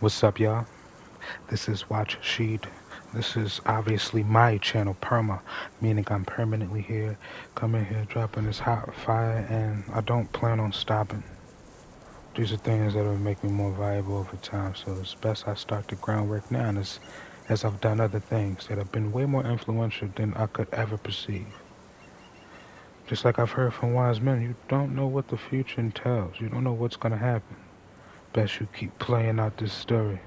What's up, y'all? This is WatchSheed. This is obviously my channel, Perma, meaning I'm permanently here, coming here, dropping this hot fire, and I don't plan on stopping. These are things that will make me more valuable over time, so it's best I start the groundwork now, as I've done other things that have been way more influential than I could ever perceive. Just like I've heard from wise men, you don't know what the future entails. You don't know what's going to happen. Best you keep playing out this story.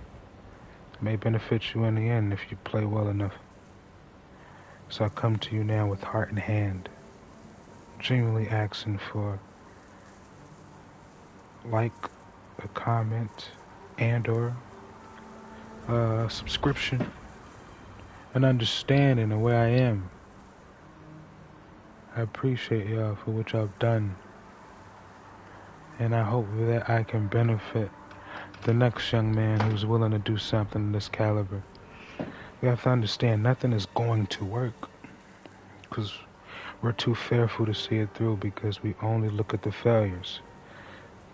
It may benefit you in the end if you play well enough. So I come to you now with heart in hand, genuinely asking for like, a comment, and or a subscription, an understanding of where I am. I appreciate y'all for what y'all done, and I hope that I can benefit the next young man who's willing to do something of this caliber. We have to understand nothing is going to work, because we're too fearful to see it through because we only look at the failures.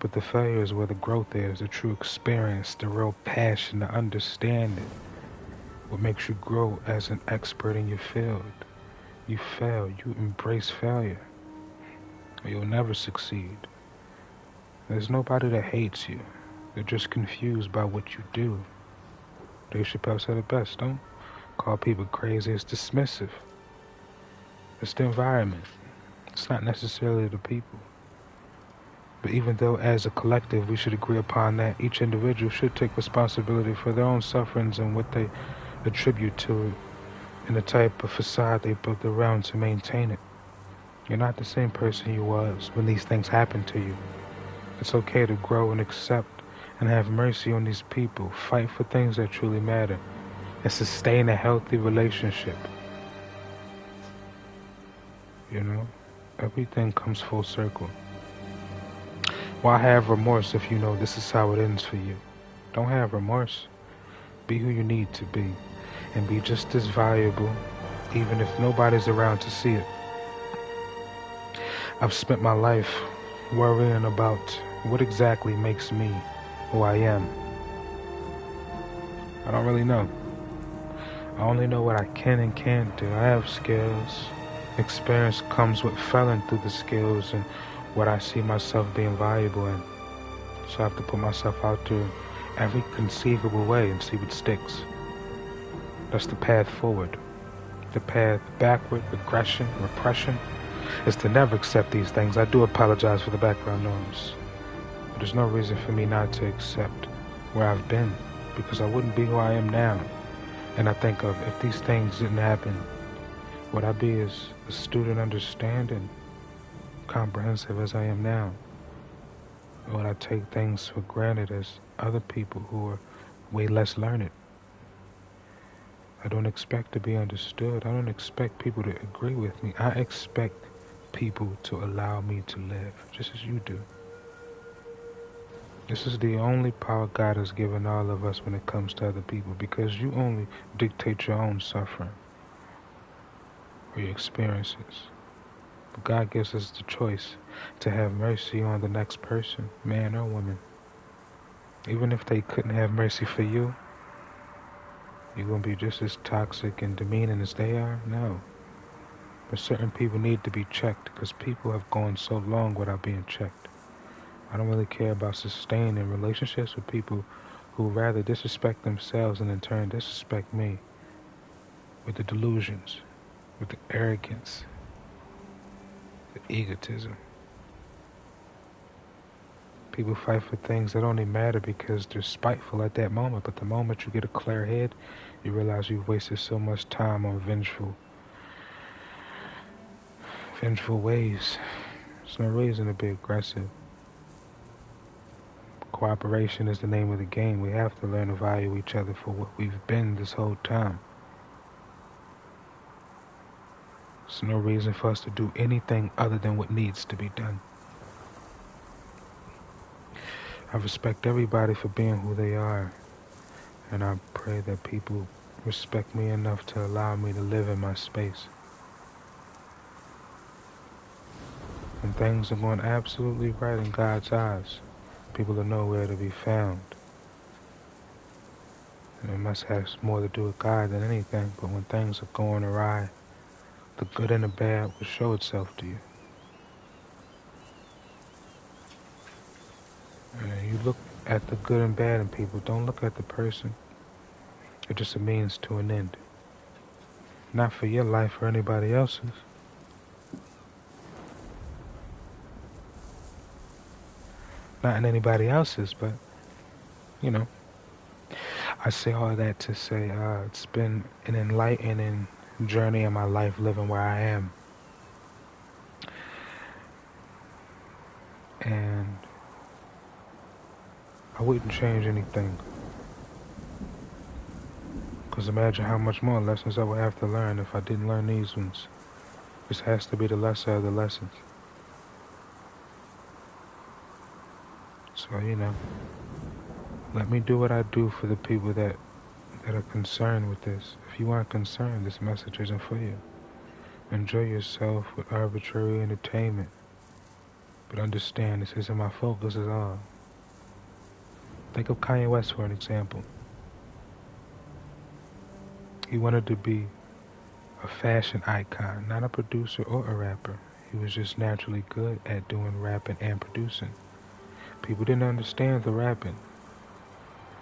But the failure is where the growth is, the true experience, the real passion, the understanding. What makes you grow as an expert in your field. You fail, you embrace failure, or you'll never succeed. There's nobody that hates you. They're just confused by what you do. Dave Chappelle said it best, don't call people crazy, it's dismissive. It's the environment. It's not necessarily the people. But even though as a collective we should agree upon that, each individual should take responsibility for their own sufferings and what they attribute to it, and the type of facade they built around to maintain it. You're not the same person you was when these things happened to you. It's okay to grow and accept and have mercy on these people, fight for things that truly matter, and sustain a healthy relationship. You know, everything comes full circle. Why have remorse if you know this is how it ends for you? Don't have remorse. Be who you need to be, and be just as valuable, even if nobody's around to see it. I've spent my life worrying about what exactly makes me who I am. I don't really know. I only know what I can and can't do. I have skills. Experience comes with failing through the skills and what I see myself being valuable in. So I have to put myself out there every conceivable way and see what sticks. That's the path forward. The path backward, regression, repression, is to never accept these things. I do apologize for the background noise. But there's no reason for me not to accept where I've been, because I wouldn't be who I am now. And I think of, if these things didn't happen, would I be as astute and understanding, comprehensive as I am now? Or would I take things for granted as other people who are way less learned? I don't expect to be understood. I don't expect people to agree with me. I expect people to allow me to live, just as you do. This is the only power God has given all of us when it comes to other people, because you only dictate your own suffering or your experiences. But God gives us the choice to have mercy on the next person, man or woman. Even if they couldn't have mercy for you, you're going to be just as toxic and demeaning as they are? No. But certain people need to be checked, because people have gone so long without being checked. I don't really care about sustaining relationships with people who rather disrespect themselves and in turn disrespect me, with the delusions, with the arrogance, the egotism. People fight for things that only matter because they're spiteful at that moment, but the moment you get a clear head, you realize you've wasted so much time on vengeful ways. There's no reason to be aggressive. Cooperation is the name of the game. We have to learn to value each other for what we've been this whole time. There's no reason for us to do anything other than what needs to be done. I respect everybody for being who they are, and I pray that people respect me enough to allow me to live in my space. When things are going absolutely right in God's eyes, people are nowhere to be found. And it must have more to do with God than anything, but when things are going awry, the good and the bad will show itself to you. And you look at the good and bad in people, don't look at the person. It's just a means to an end. Not for your life or anybody else's. Not in anybody else's, but, you know. I say all that to say it's been an enlightening journey in my life living where I am. And I wouldn't change anything. Because imagine how much more lessons I would have to learn if I didn't learn these ones. This has to be the lesser of the lessons. So, you know, let me do what I do for the people that are concerned with this. If you aren't concerned, this message isn't for you. Enjoy yourself with arbitrary entertainment. But understand, this isn't my focus at all. Think of Kanye West for an example. He wanted to be a fashion icon, not a producer or a rapper. He was just naturally good at doing rapping and producing. People didn't understand the rapping,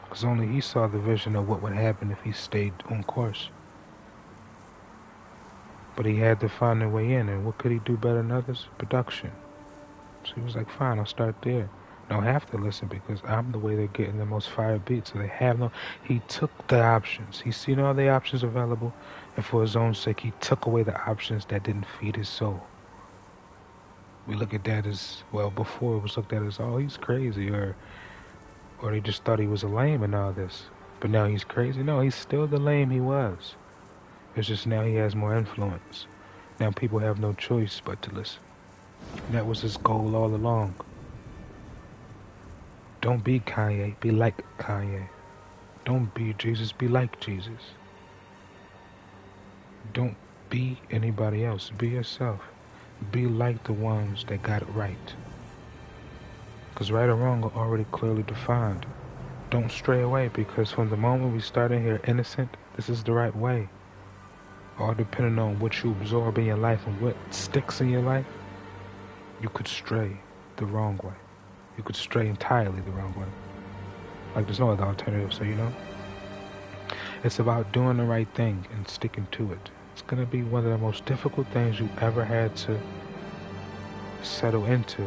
because only he saw the vision of what would happen if he stayed on course. But he had to find a way in, and what could he do better than others? Production. So he was like, fine, I'll start there. Don't have to listen because I'm the way they're getting the most fire beats. So they have no. He took the options. He's seen all the options available, and for his own sake, he took away the options that didn't feed his soul. We look at that as, well, before it was looked at as, oh, he's crazy, or they just thought he was a lame and all this. But now he's crazy. No, he's still the lame he was. It's just now he has more influence. Now people have no choice but to listen. And that was his goal all along. Don't be Kanye, be like Kanye. Don't be Jesus, be like Jesus. Don't be anybody else, be yourself. Be like the ones that got it right. Because right or wrong are already clearly defined. Don't stray away, because from the moment we started here innocent, this is the right way. All depending on what you absorb in your life and what sticks in your life, you could stray the wrong way. You could stray entirely the wrong way. Like there's no other alternative, so you know. It's about doing the right thing and sticking to it. It's going to be one of the most difficult things you ever had to settle into.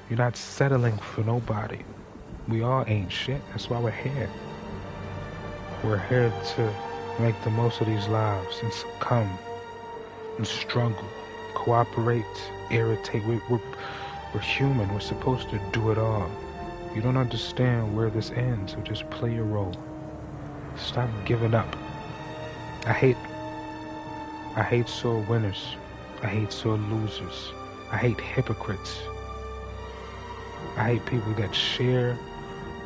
You're not settling for nobody. We all ain't shit. That's why we're here. We're here to make the most of these lives and succumb and struggle, cooperate, irritate. We're human. We're supposed to do it all. You don't understand where this ends, so just play your role. Stop giving up. I hate sore winners. I hate sore losers. I hate hypocrites. I hate people that share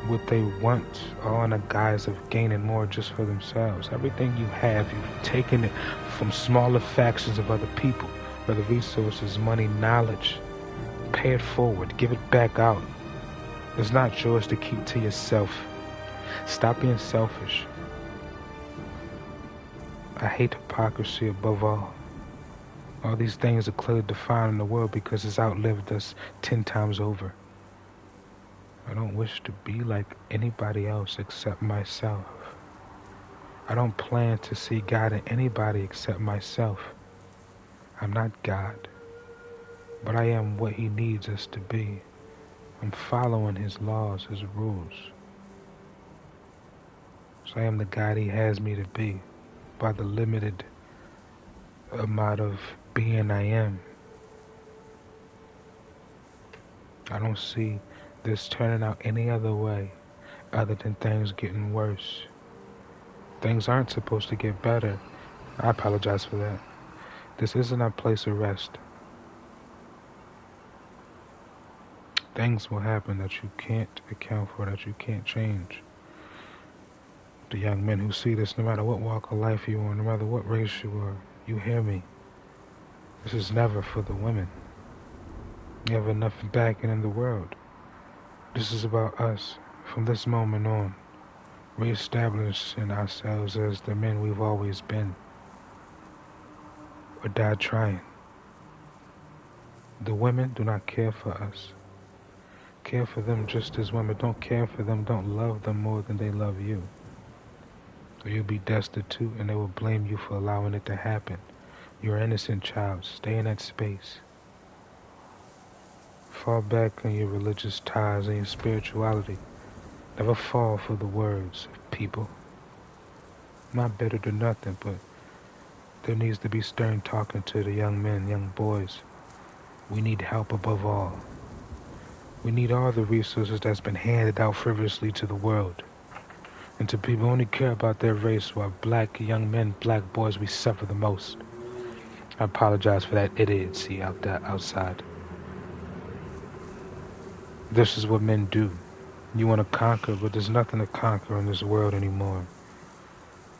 what they want all in the guise of gaining more just for themselves. Everything you have, you've taken it from smaller factions of other people, whether resources, money, knowledge. Pay it forward. Give it back out. It's not yours to keep to yourself. Stop being selfish. I hate hypocrisy above all. All these things are clearly defined in the world because it's outlived us 10 times over. I don't wish to be like anybody else except myself. I don't plan to see God in anybody except myself. I'm not God, but I am what He needs us to be. I'm following His laws, His rules. So I am the God He has me to be by the limited amount of being I am. I don't see this turning out any other way other than things getting worse. Things aren't supposed to get better. I apologize for that. This isn't a place of rest. Things will happen that you can't account for, that you can't change. The young men who see this, no matter what walk of life you are, no matter what race you are, you hear me. This is never for the women. You have enough backing in the world. This is about us from this moment on. Reestablishing ourselves as the men we've always been, or die trying. The women do not care for us. Care for them just as women don't care for them, don't love them more than they love you. Or you'll be destitute and they will blame you for allowing it to happen. You're an innocent child. Stay in that space. Fall back on your religious ties and your spirituality. Never fall for the words of people. Not better than nothing, but there needs to be stern talking to the young men, young boys. We need help above all. We need all the resources that's been handed out frivolously to the world. And to people who only care about their race, while black young men, black boys, we suffer the most. I apologize for that idiocy out there outside. This is what men do. You want to conquer, but there's nothing to conquer in this world anymore.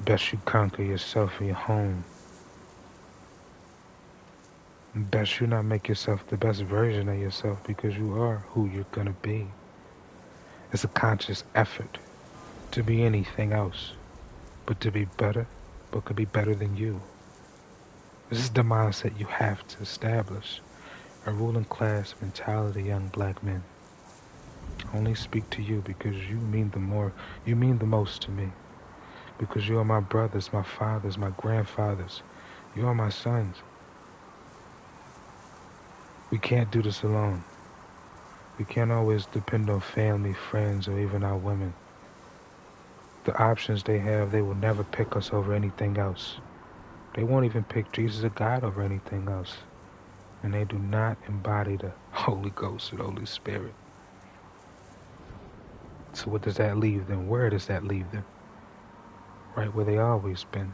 Best you conquer yourself in your home. Best you not make yourself the best version of yourself, because you are who you're gonna be. It's a conscious effort to be anything else, but to be better, but could be better than you. This is the mindset you have to establish. A ruling class mentality, young black men. I only speak to you because you mean the most to me. Because you are my brothers, my fathers, my grandfathers. You are my sons. We can't do this alone. We can't always depend on family, friends, or even our women. The options they have, they will never pick us over anything else. They won't even pick Jesus or God over anything else. And they do not embody the Holy Ghost or the Holy Spirit. So what does that leave them? Where does that leave them? Right where they always been.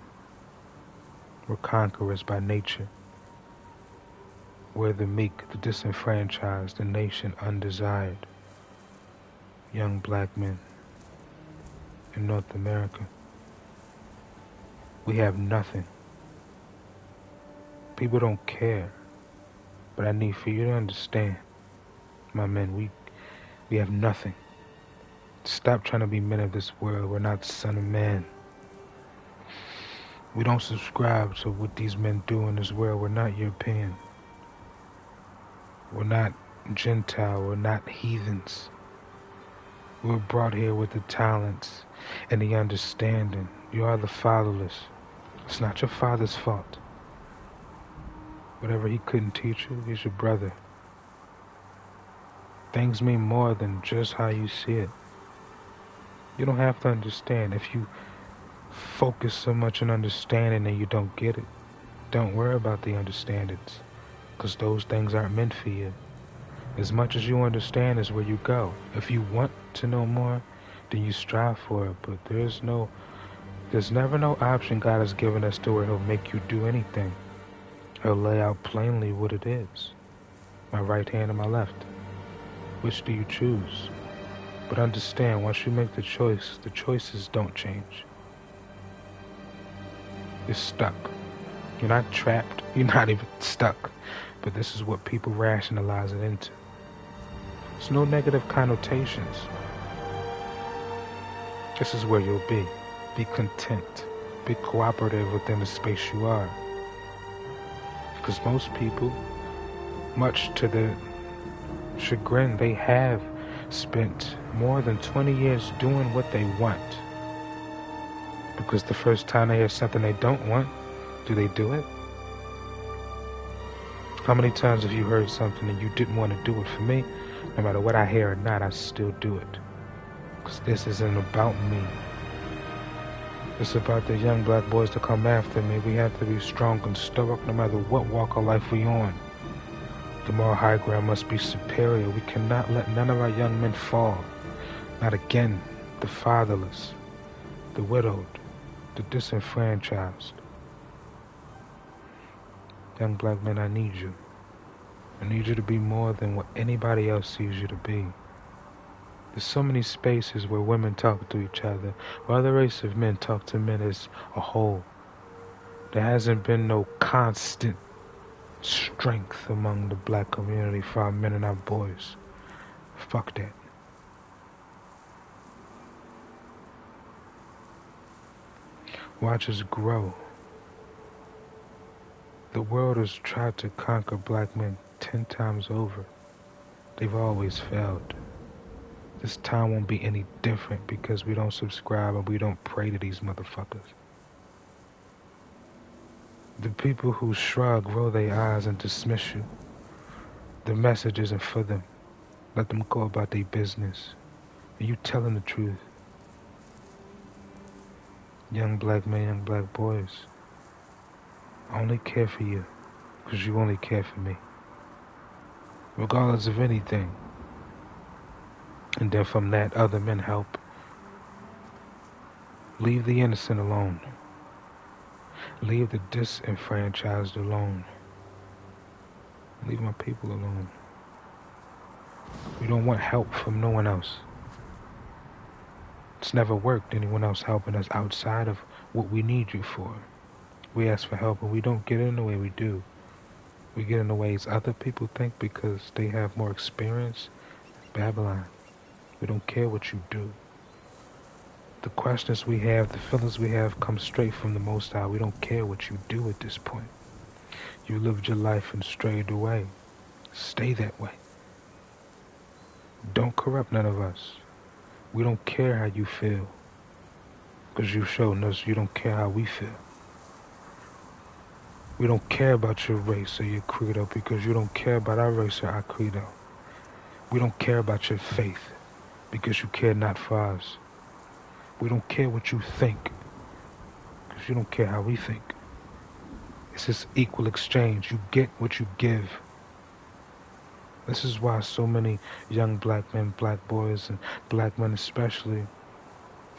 We're conquerors by nature. We're the meek, the disenfranchised, the nation undesired. Young black men in North America. We have nothing. People don't care. But I need for you to understand, my men, we have nothing. Stop trying to be men of this world. We're not son of man. We don't subscribe to what these men do in this world. We're not European. We're not Gentile. We're not heathens. We were brought here with the talents and the understanding. You are the fatherless. It's not your father's fault. Whatever he couldn't teach you, he's your brother. Things mean more than just how you see it. You don't have to understand. If you focus so much on understanding and you don't get it, don't worry about the understandings, because those things aren't meant for you. As much as you understand is where you go. If you want to know more, then you strive for it, but there's never no option God has given us to where he'll make you do anything. He'll lay out plainly what it is. My right hand and my left. Which do you choose? But understand, once you make the choice, the choices don't change. You're stuck. You're not trapped. You're not even stuck. But this is what people rationalize it into. There's no negative connotations. This is where you'll be. Be content. Be cooperative within the space you are. Because most people, much to their chagrin, they have spent more than 20 years doing what they want. Because the first time they hear something they don't want, do they do it? How many times have you heard something and you didn't want to do it? For me, no matter what I hear or not, I still do it. Because this isn't about me. It's about the young black boys to come after me. We have to be strong and stoic no matter what walk of life we on. The moral high ground must be superior. We cannot let none of our young men fall. Not again. The fatherless, the widowed, the disenfranchised. Young black men, I need you. I need you to be more than what anybody else sees you to be. There's so many spaces where women talk to each other, where other race of men talk to men as a whole. There hasn't been no constant strength among the black community for our men and our boys. Fuck that. Watch us grow. The world has tried to conquer black men 10 times over. They've always failed. This time won't be any different because we don't subscribe and we don't pray to these motherfuckers. The people who shrug, roll their eyes, and dismiss you, the message isn't for them. Let them go about their business. Are you telling the truth? Young black men, young black boys, I only care for you because you only care for me. Regardless of anything. And then from that, other men help. Leave the innocent alone. Leave the disenfranchised alone. Leave my people alone. We don't want help from no one else. It's never worked, anyone else helping us outside of what we need you for. We ask for help and we don't get in the way we do. We get in the ways other people think because they have more experience. Babylon. We don't care what you do. The questions we have, the feelings we have come straight from the Most High. We don't care what you do at this point. You lived your life and strayed away. Stay that way. Don't corrupt none of us. We don't care how you feel. Because you've shown us you don't care how we feel. We don't care about your race or your credo because you don't care about our race or our credo. We don't care about your faith because you care not for us. We don't care what you think because you don't care how we think. It's this equal exchange. You get what you give. This is why so many young black men, black boys, and black men especially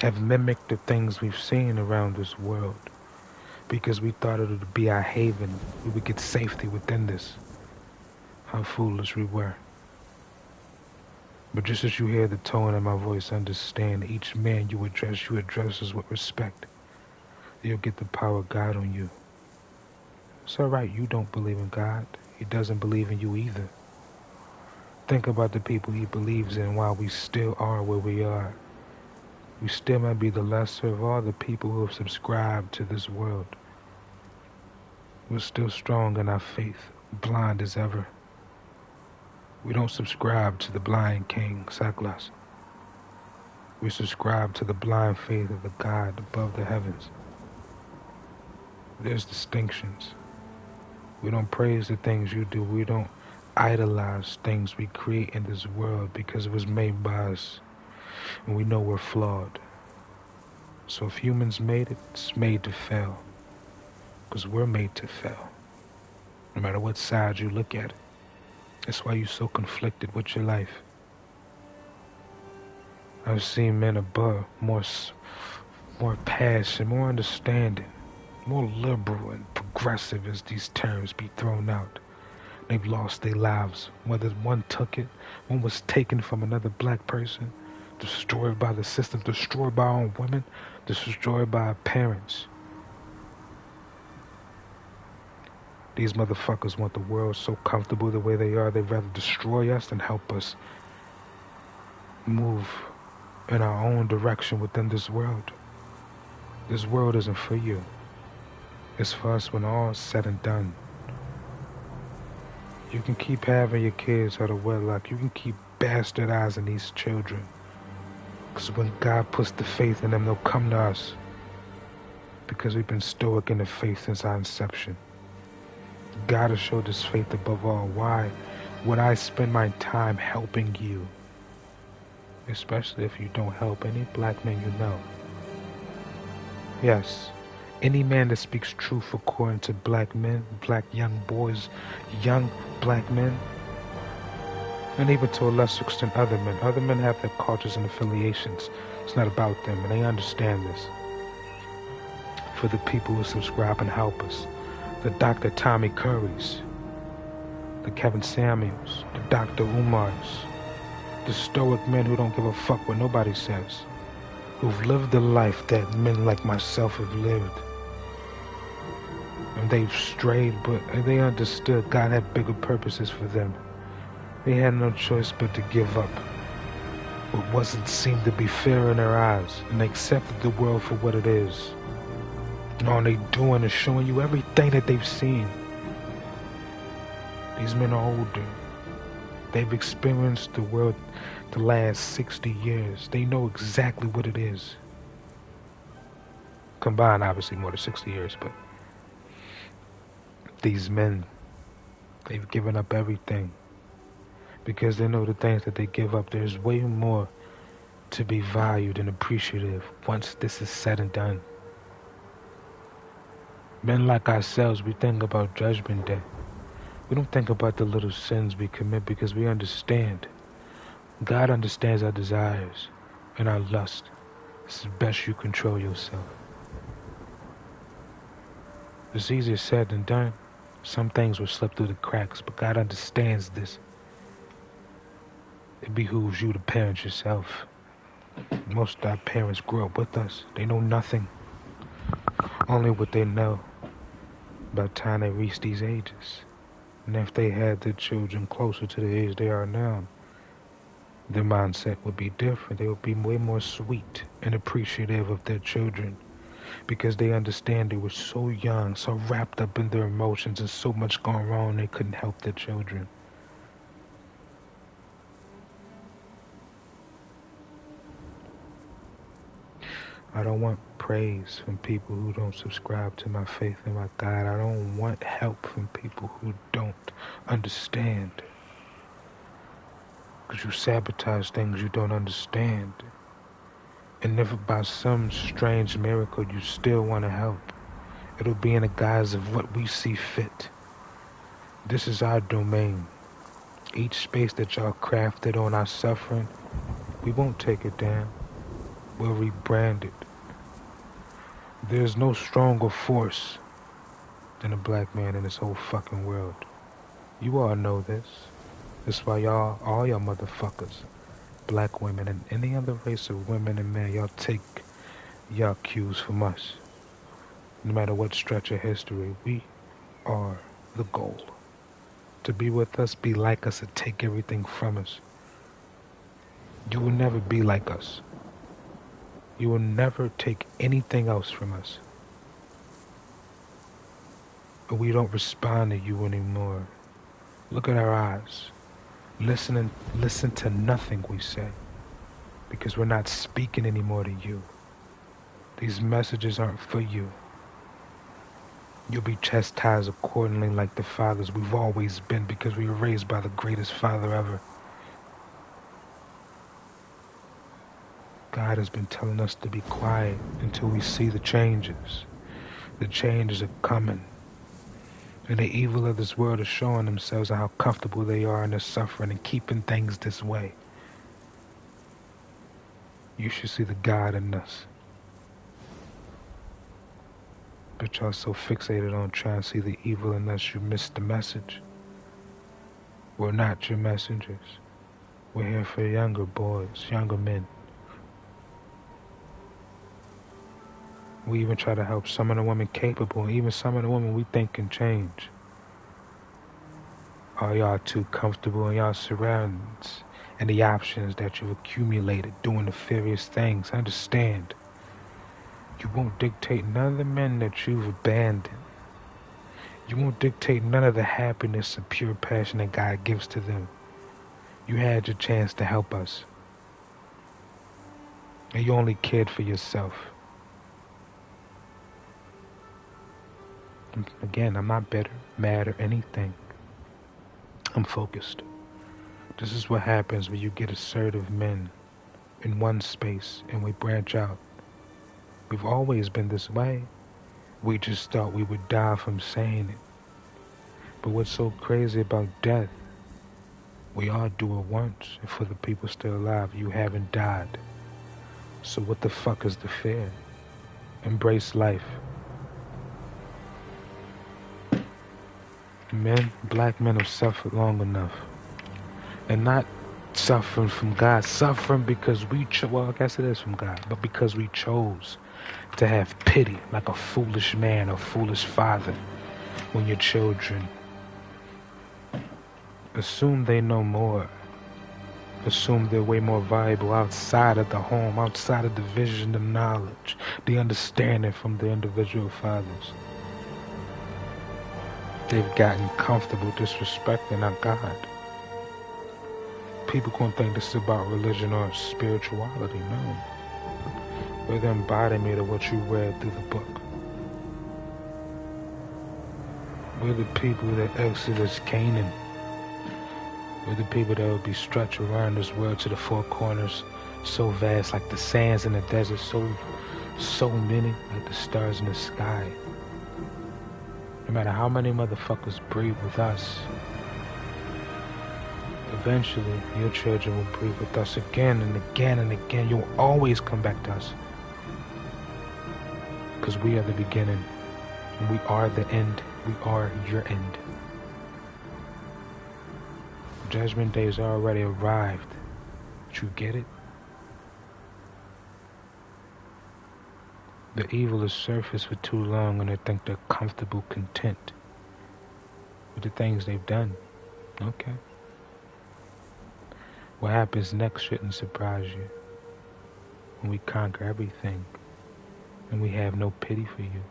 have mimicked the things we've seen around this world because we thought it would be our haven. We would get safety within this. How foolish we were. But just as you hear the tone of my voice, understand each man you address us with respect. You'll get the power of God on you. It's alright, you don't believe in God. He doesn't believe in you either. Think about the people he believes in while we still are where we are. We still might be the lesser of all the people who have subscribed to this world. We're still strong in our faith, blind as ever. We don't subscribe to the blind king, Saklas. We subscribe to the blind faith of the God above the heavens. There's distinctions. We don't praise the things you do. We don't idolize things we create in this world because it was made by us and we know we're flawed. So if humans made it, it's made to fail because we're made to fail no matter what side you look at it. That's why you're so conflicted with your life. I've seen men above more passion, more understanding, more liberal and progressive as these terms be thrown out. They've lost their lives, whether one took it, one was taken from another black person, destroyed by the system, destroyed by our own women, destroyed by our parents. These motherfuckers want the world so comfortable the way they are, they'd rather destroy us than help us move in our own direction within this world. This world isn't for you. It's for us when all's said and done. You can keep having your kids out of wedlock. You can keep bastardizing these children. Because when God puts the faith in them, they'll come to us. Because we've been stoic in the faith since our inception. God has showed his faith above all. Why would I spend my time helping you? Especially if you don't help any black man you know. Yes. Any man that speaks truth according to black men, black young boys, young black men, and even to a lesser extent other men. Other men have their cultures and affiliations. It's not about them, and they understand this. For the people who subscribe and help us, the Dr. Tommy Currys, the Kevin Samuels, the Dr. Umars, the stoic men who don't give a fuck what nobody says, who've lived the life that men like myself have lived. And they've strayed, but they understood God had bigger purposes for them. They had no choice but to give up what wasn't seemed to be fair in their eyes, and they accepted the world for what it is. And all they doing is showing you everything that they've seen. These men are older. They've experienced the world the last 60 years. They know exactly what it is. Combined, obviously, more than 60 years, but these men, they've given up everything. Because they know the things that they give up, there's way more to be valued and appreciative once this is said and done. Men like ourselves, we think about Judgment Day. We don't think about the little sins we commit because we understand. God understands our desires and our lust. It's best you control yourself. It's easier said than done. Some things will slip through the cracks, but God understands this. It behooves you to parent yourself. Most of our parents grew up with us. They know nothing. Only what they know by the time they reach these ages. And if they had their children closer to the age they are now, their mindset would be different. They would be way more sweet and appreciative of their children because they understand they were so young, so wrapped up in their emotions and so much going wrong they couldn't help their children. I don't want praise from people who don't subscribe to my faith in my God. I don't want help from people who don't understand. Because you sabotage things you don't understand. And if by some strange miracle you still want to help, it'll be in the guise of what we see fit. This is our domain. Each space that y'all crafted on our suffering, we won't take it down. We'll rebrand it. There's no stronger force than a black man in this whole fucking world. You all know this. That's why y'all, all y'all motherfuckers, black women and any other race of women and men, y'all take y'all cues from us. No matter what stretch of history, we are the goal. To be with us, be like us, and take everything from us. You will never be like us. You will never take anything else from us. But we don't respond to you anymore. Look at our eyes. Listen to nothing we say. Because we're not speaking anymore to you. These messages aren't for you. You'll be chastised accordingly like the fathers we've always been because we were raised by the greatest father ever. God has been telling us to be quiet until we see the changes. The changes are coming. And the evil of this world is showing themselves how comfortable they are in their suffering and keeping things this way. You should see the God in us. But y'all so fixated on trying to see the evil in us, you missed the message. We're not your messengers. We're here for younger boys, younger men. We even try to help some of the women capable, even some of the women we think can change. Are y'all too comfortable in y'all surroundings and the options that you've accumulated doing nefarious things? Understand, you won't dictate none of the men that you've abandoned. You won't dictate none of the happiness and pure passion that God gives to them. You had your chance to help us. And you only cared for yourself. Again, I'm not bitter, mad, or anything. I'm focused. This is what happens when you get assertive men in one space and we branch out. We've always been this way. We just thought we would die from saying it. But what's so crazy about death? We all do it once, and for the people still alive, you haven't died. So what the fuck is the fear? Embrace life. Men, black men have suffered long enough. And not suffering from God, suffering because we well, I guess it is from God, but because we chose to have pity like a foolish man or foolish father when your children assume they know more assume they're way more valuable outside of the home, outside of the vision, the knowledge, the understanding from the individual fathers. They've gotten comfortable disrespecting our God. People gonna think this is about religion or spirituality. No. We're the embodiment of what you read through the book. We're the people that exodus Canaan. We're the people that will be stretched around this world to the four corners, so vast like the sands in the desert, so many like the stars in the sky. No matter how many motherfuckers breathe with us, eventually your children will breathe with us again and again and again. You'll always come back to us. Because we are the beginning. We are the end. We are your end. Judgment Day has already arrived. Did you get it? The evil has surfaced for too long and they think they're comfortable, content with the things they've done. Okay. What happens next shouldn't surprise you. When we conquer everything and we have no pity for you,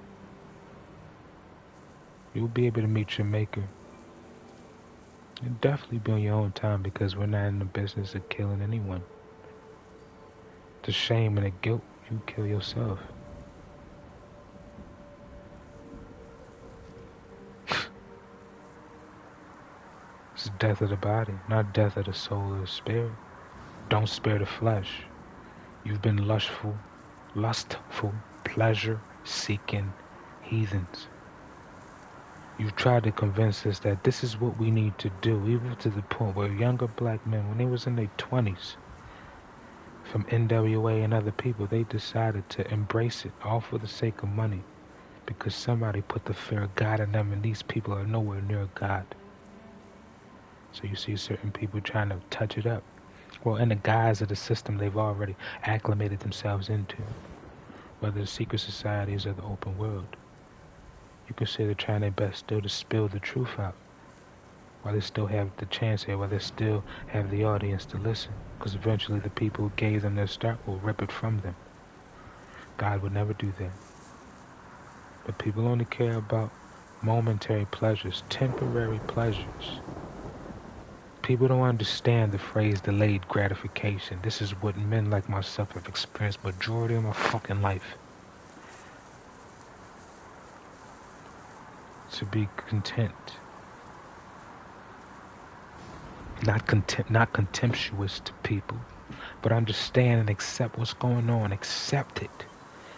you'll be able to meet your maker. You'll definitely be on your own time because we're not in the business of killing anyone. The shame and the guilt, you kill yourself. It's death of the body, not death of the soul or the spirit. Don't spare the flesh. You've been lustful, pleasure-seeking heathens. You've tried to convince us that this is what we need to do, even to the point where younger black men, when they was in their 20s, from NWA and other people, they decided to embrace it, all for the sake of money, because somebody put the fear of God in them, and these people are nowhere near God. So you see certain people trying to touch it up. Well, in the guise of the system they've already acclimated themselves into, whether the secret societies or the open world. You can say they're trying their best still to spill the truth out, while they still have the chance here, while they still have the audience to listen, because eventually the people who gave them their start will rip it from them. God would never do that. But people only care about momentary pleasures, temporary pleasures. People don't understand the phrase delayed gratification. This is what men like myself have experienced majority of my fucking life. To be content. Not contemptuous to people, but understand and accept what's going on. Accept it.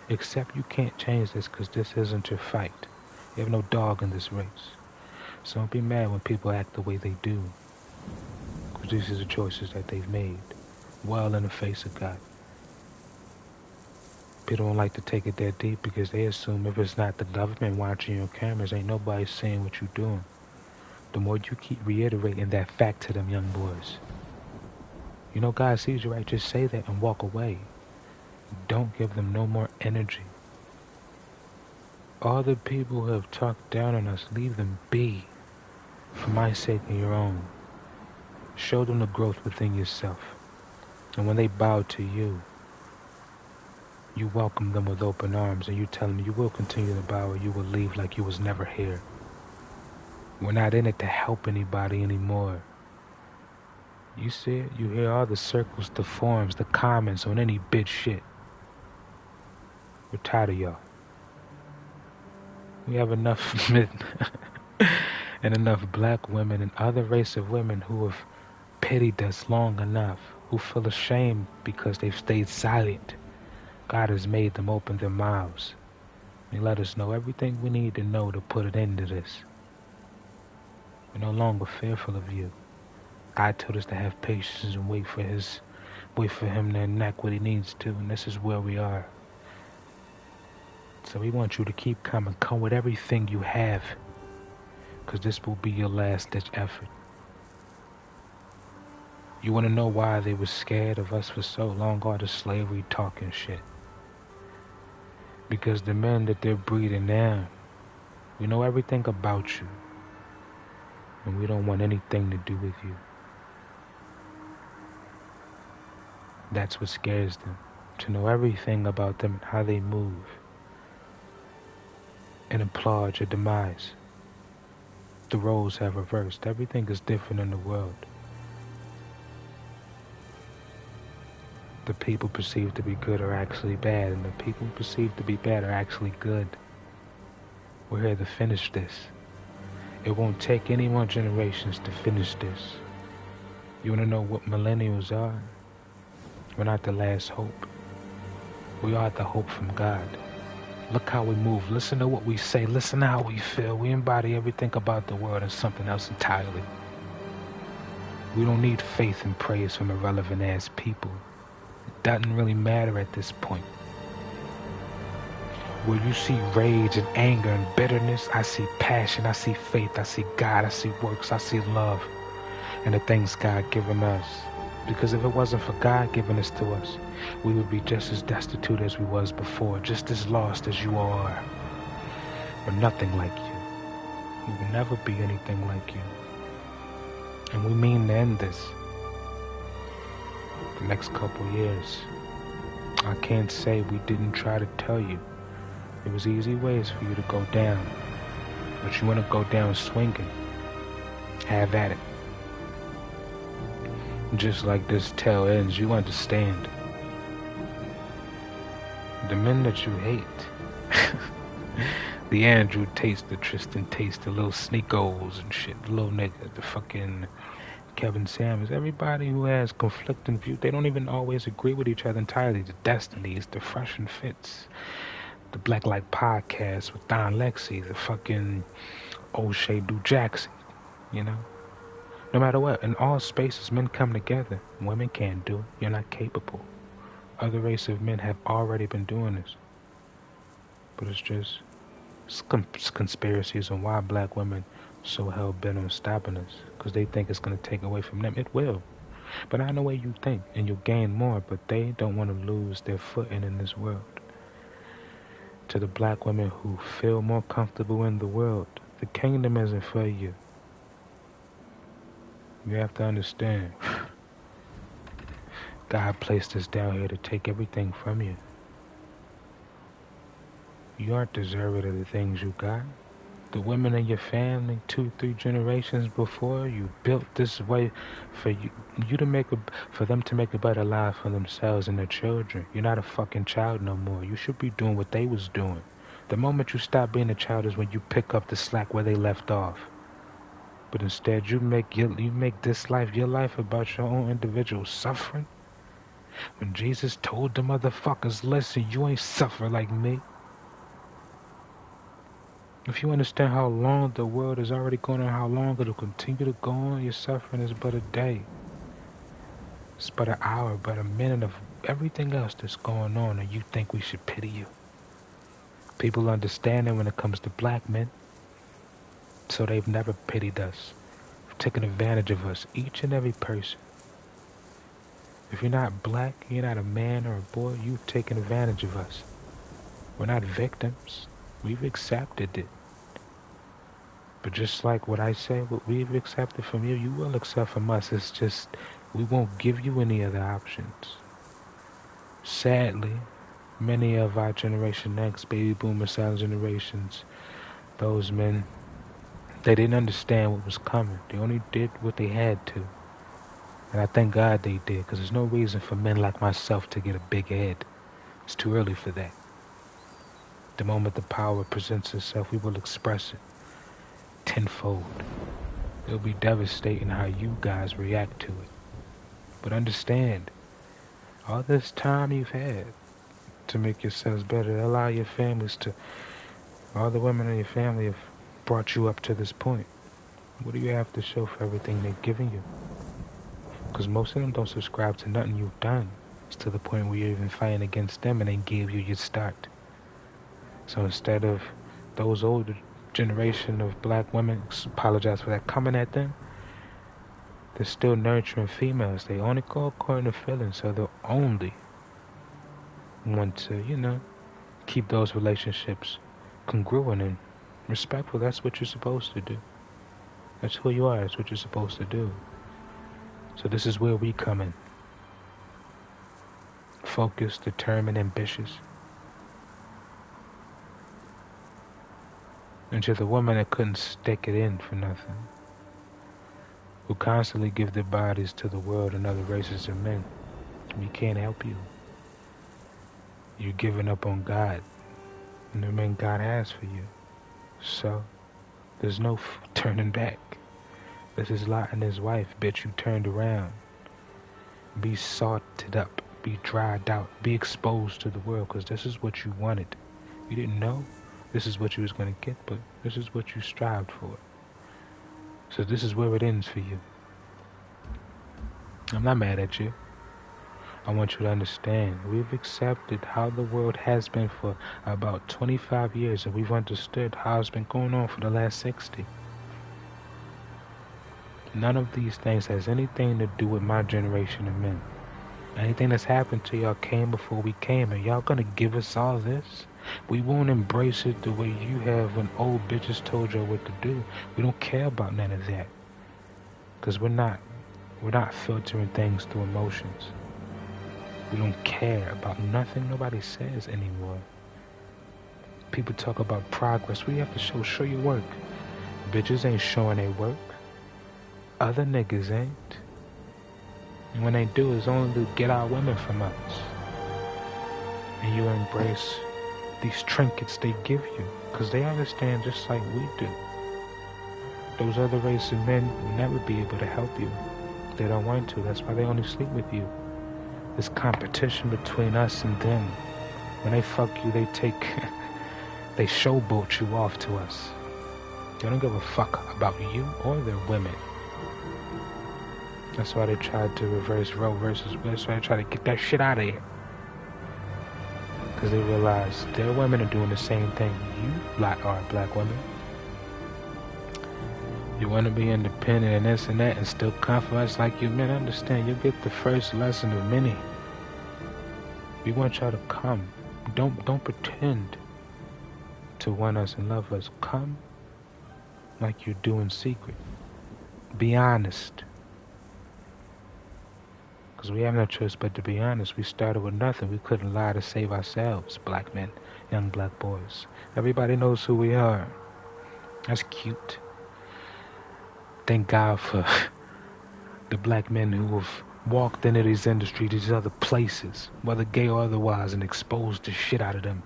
Accept you can't change this because this isn't your fight. You have no dog in this race. So don't be mad when people act the way they do. Because these are the choices that they've made. Well in the face of God. People don't like to take it that deep because they assume if it's not the government watching your cameras, ain't nobody seeing what you're doing. The more you keep reiterating that fact to them young boys. You know God sees you, right? Just say that and walk away. Don't give them no more energy. All the people who have talked down on us, leave them be. For my sake and your own. Show them the growth within yourself. And when they bow to you, you welcome them with open arms and you tell them you will continue to bow or you will leave like you was never here. We're not in it to help anybody anymore. You see it? You hear all the circles, the forums, the comments on any bitch shit. We're tired of y'all. We have enough men and enough black women and other race of women who have pitied us long enough, who feel ashamed because they've stayed silent. God has made them open their mouths. He let us know everything we need to know to put an end to this. We're no longer fearful of you. God told us to have patience and wait for him to enact what he needs to, and this is where we are. So we want you to keep coming. Come with everything you have, because this will be your last-ditch effort. You want to know why they were scared of us for so long, all the slavery talking shit? Because the men that they're breeding now, we know everything about you, and we don't want anything to do with you. That's what scares them. To know everything about them and how they move. And applaud your demise. The roles have reversed. Everything is different in the world. The people perceived to be good are actually bad, and the people perceived to be bad are actually good. We're here to finish this. It won't take any more generations to finish this. You wanna know what millennials are? We're not the last hope. We are the hope from God. Look how we move. Listen to what we say. Listen to how we feel. We embody everything about the world and something else entirely. We don't need faith and praise from irrelevant ass people. It doesn't really matter at this point. Where you see rage and anger and bitterness, I see passion, I see faith, I see God, I see works, I see love, and the things God given us. Because if it wasn't for God giving this to us, we would be just as destitute as we was before, just as lost as you all are. We're nothing like you. We will never be anything like you. And we mean to end this. The next couple years. I can't say we didn't try to tell you. There was easy ways for you to go down. But you want to go down swinging. Have at it. Just like this tale ends, you understand. The men that you hate. The Andrew Tates, the Tristan Tates, the little sneakos and shit, the little nigga, the fucking Kevin Samuels, everybody who has conflicting views, they don't even always agree with each other entirely. The Destinies, the Fresh and Fits, the Black Light Podcast with Don Lexi, the fucking O'Shea Do Jackson, you know? No matter what, in all spaces, men come together. Women can't do it. You're not capable. Other race of men have already been doing this. But it's just conspiracies on why black women so hell-bent on stopping us. Because they think it's going to take away from them. It will. But not in the way you think. And you'll gain more. But they don't want to lose their footing in this world. To the black women who feel more comfortable in the world, the kingdom isn't for you. You have to understand. God placed us down here to take everything from you. You aren't deserving of the things you got. The women in your family, 2-3 generations before you, built this way for you to make for them to make a better life for themselves and their children. You're not a fucking child no more. You should be doing what they was doing. The moment you stop being a child is when you pick up the slack where they left off. But instead, you make this life, your life, about your own individual suffering. When Jesus told the motherfuckers, listen, you ain't suffer like me. If you understand how long the world is already going on, how long it'll continue to go on, your suffering is but a day. It's but an hour, but a minute of everything else that's going on, and you think we should pity you. People understand it when it comes to black men. So they've never pitied us. They've taken advantage of us, each and every person. If you're not black, you're not a man or a boy, you've taken advantage of us. We're not victims. We've accepted it. But just like what I say, what we've accepted from you, you will accept from us. It's just, we won't give you any other options. Sadly, many of our Generation X, baby boomer, silent generations, those men, they didn't understand what was coming. They only did what they had to. And I thank God they did, because there's no reason for men like myself to get a big head. It's too early for that. The moment the power presents itself, we will express it tenfold. It'll be devastating how you guys react to it. But understand, all this time you've had to make yourselves better, allow your families to, all the women in your family have brought you up to this point. What do you have to show for everything they've given you? Because most of them don't subscribe to nothing you've done. It's to the point where you're even fighting against them and they gave you your start. So instead of those older generation of black women, apologize for that, coming at them, they're still nurturing females. They only go according to feelings, so they'll only want to, keep those relationships congruent and respectful. That's what you're supposed to do. That's who you are. That's what you're supposed to do. So this is where we come in. focused, determined, ambitious. And to the woman that couldn't stick it in for nothing, who constantly give their bodies to the world and other races of men, we can't help you. You're giving up on God and the men God has for you. So, there's no turning back. This is Lot and his wife, bitch. You turned around. Be salted up. Be dried out. Be exposed to the world, because this is what you wanted. You didn't know this is what you was going to get, but this is what you strived for. So this is where it ends for you. I'm not mad at you. I want you to understand, we've accepted how the world has been for about 25 years, and we've understood how it's been going on for the last 60. None of these things has anything to do with my generation of men. Anything that's happened to y'all came before we came, and y'all gonna give us all this? We won't embrace it the way you have when old bitches told y'all what to do. We don't care about none of that. Because we're not filtering things through emotions. We don't care about nothing nobody says anymore. People talk about progress. We have to show your work. Bitches ain't showing their work. Other niggas ain't. And when they do, it's only to get our women from us. And you embrace these trinkets they give you, because they understand just like we do. Those other race of men will never be able to help you. They don't want to. That's why they only sleep with you. This competition between us and them. When they fuck you, they showboat you off to us. They don't give a fuck about you or their women. That's why they tried to reverse Roe versus Wade. That's why they try to get that shit out of here. Because they realize their women are doing the same thing you are, black women. You want to be independent and this and that and still compromise like you men. Understand, you'll get the first lesson of many. We want y'all to come. Don't pretend to want us and love us. Come like you do in secret. Be honest. Because we have no choice but to be honest. We started with nothing. We couldn't lie to save ourselves, black men, young black boys. Everybody knows who we are. That's cute. Thank God for the black men who have walked into these industries, these other places, whether gay or otherwise, and exposed the shit out of them.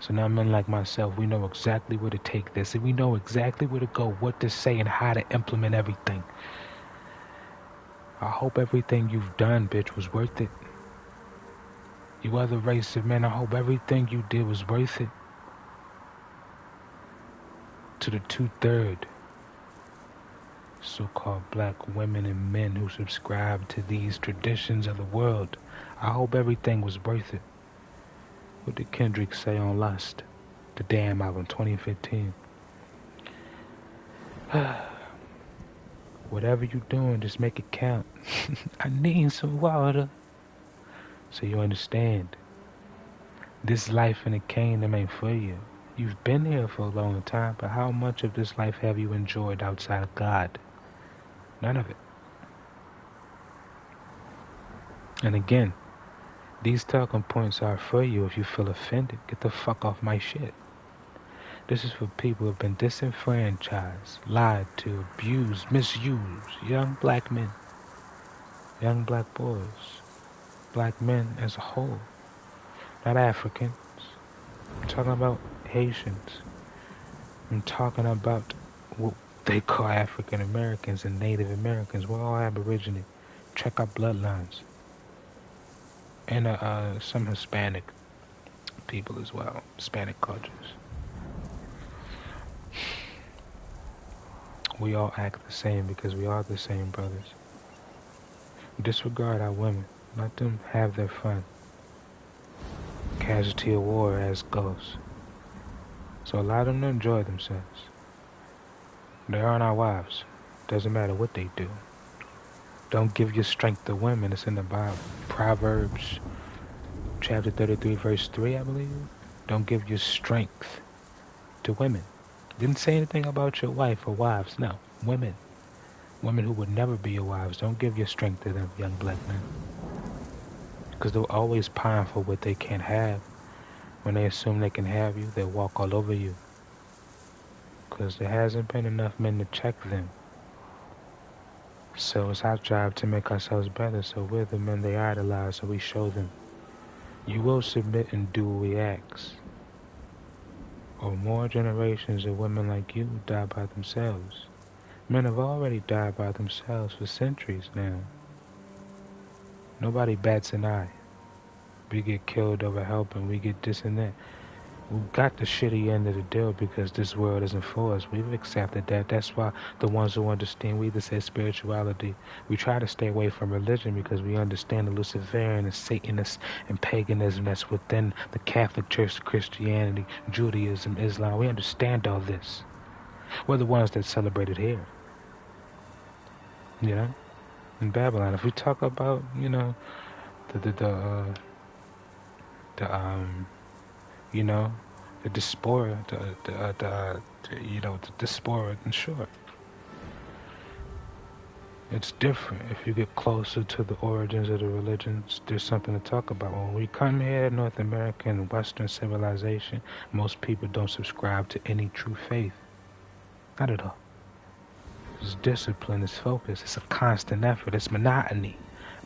So now men like myself, we know exactly where to take this, and we know exactly where to go, what to say, and how to implement everything. I hope everything you've done, bitch, was worth it. You other race of men, I hope everything you did was worth it. To the 2/3 so-called black women and men who subscribe to these traditions of the world, I hope everything was worth it. What did Kendrick say on Lust, the damn album, 2015? Whatever you doing, just make it count. I need some water. So you understand, this life in the kingdom ain't for you. You've been here for a long time, but how much of this life have you enjoyed outside of God? None of it. And again, these talking points are for you. If you feel offended, get the fuck off my shit. This is for people who have been disenfranchised, lied to, abused, misused. Young black men, young black boys, black men as a whole. Not Africans. I'm talking about Haitians. I'm talking about what they call African Americans and Native Americans. We're all Aborigine. Check our bloodlines. And some Hispanic people as well. Hispanic cultures. We all act the same because we are the same brothers. Disregard our women. Let them have their fun. Casualty of war as goes. So allow them to enjoy themselves. They aren't our wives. Doesn't matter what they do. Don't give your strength to women. It's in the Bible. Proverbs chapter 33 verse 3, I believe. Don't give your strength to women. Didn't say anything about your wife or wives. No, women. Women who would never be your wives. Don't give your strength to them, young black men. Because they'll always pine for what they can't have. When they assume they can have you, they'll walk all over you. Because there hasn't been enough men to check them. So it's our job to make ourselves better, so we're the men they idolize, so we show them. You will submit and do what we ask. Or more generations of women like you die by themselves. Men have already died by themselves for centuries now. Nobody bats an eye. We get killed over helping, we get this and that. We got the shitty end of the deal because this world isn't for us. We've accepted that. That's why the ones who understand, we either say spirituality. We try to stay away from religion because we understand the Luciferian and Satanist and paganism that's within the Catholic Church, Christianity, Judaism, Islam. We understand all this. We're the ones that celebrate it here. You know? In Babylon. If we talk about, you know, you know, the diaspora, the diaspora, and sure, it's different. If you get closer to the origins of the religions, there's something to talk about. When we come here to North America and Western civilization, most people don't subscribe to any true faith. Not at all. It's discipline, it's focus, it's a constant effort, it's monotony.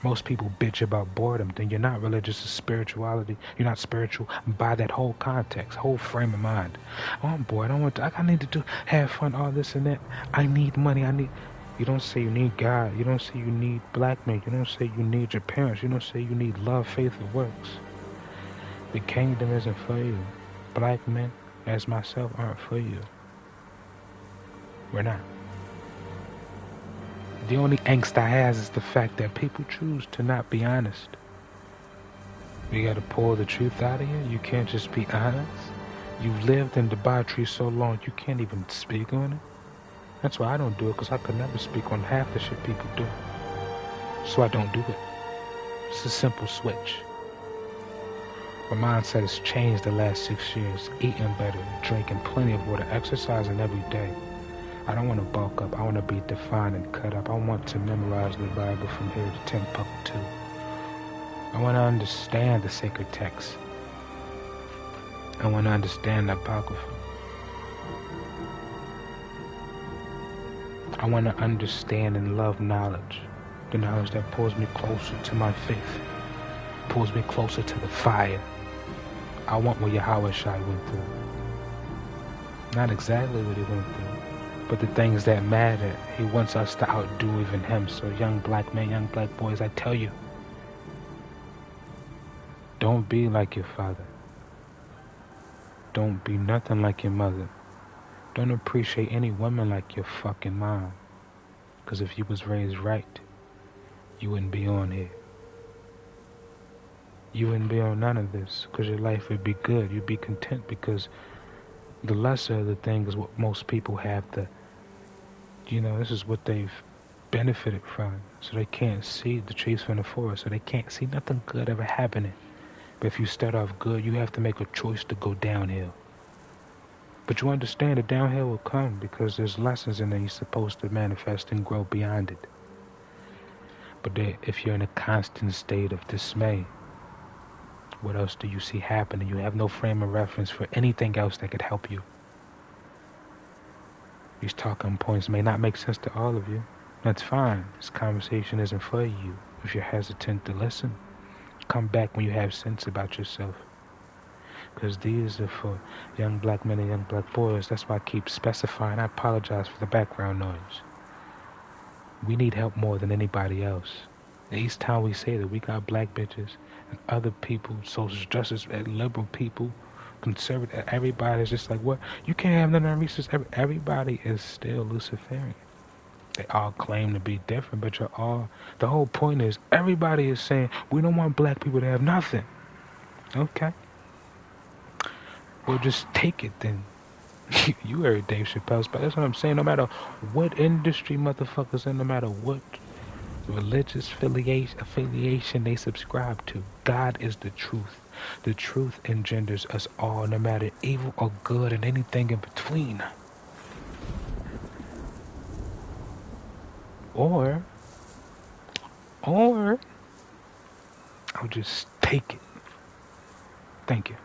Most people bitch about boredom, then you're not religious to spirituality. You're not spiritual by that whole context, whole frame of mind. Oh, I'm bored. I need to have fun, all this and that. I need money. You don't say you need God. You don't say you need black men. You don't say you need your parents. You don't say you need love, faith, and works. The kingdom isn't for you. Black men, as myself, aren't for you. We're not. The only angst I have is the fact that people choose to not be honest. You gotta pull the truth out of you. You can't just be honest. You've lived in debauchery so long you can't even speak on it. That's why I don't do it, because I could never speak on half the shit people do. So I don't do it. It's a simple switch. My mindset has changed the last 6 years. Eating better, drinking plenty of water, exercising every day. I don't want to bulk up. I want to be defined and cut up. I want to memorize the Bible from here to Timbuktu. I want to understand the sacred text. I want to understand the Apocrypha. I want to understand and love knowledge. The knowledge that pulls me closer to my faith. Pulls me closer to the fire. I want what Yahweh Shai went through. Not exactly what he went through, but the things that matter. He wants us to outdo even him. So young black men, young black boys, I tell you, don't be like your father. Don't be nothing like your mother. Don't appreciate any woman like your fucking mom. Because if you was raised right, you wouldn't be on here. You wouldn't be on none of this, because your life would be good. You'd be content, because the lesser of the thing is what most people have to, this is what they've benefited from. So they can't see the trees from the forest, so they can't see nothing good ever happening. But if you start off good, you have to make a choice to go downhill. But you understand that downhill will come because there's lessons in there you're supposed to manifest and grow beyond it. But if you're in a constant state of dismay, what else do you see happening? You have no frame of reference for anything else that could help you. These talking points may not make sense to all of you. That's fine. This conversation isn't for you. If you're hesitant to listen, come back when you have sense about yourself. Because these are for young black men and young black boys. That's why I keep specifying. I apologize for the background noise. We need help more than anybody else. Each time we say that, we got black bitches and other people, social justice, liberal people, conservative, everybody's just like, what? You can't have none of research. Everybody is still Luciferian. They all claim to be different, but you're all, the whole point is, everybody is saying, we don't want black people to have nothing. Okay. Well, just take it then. You heard Dave Chappelle's, but that's what I'm saying. No matter what industry motherfuckers in, no matter what religious affiliation they subscribe to, God is the truth. The truth engenders us all, no matter evil or good and anything in between. Or I would just take it. Thank you.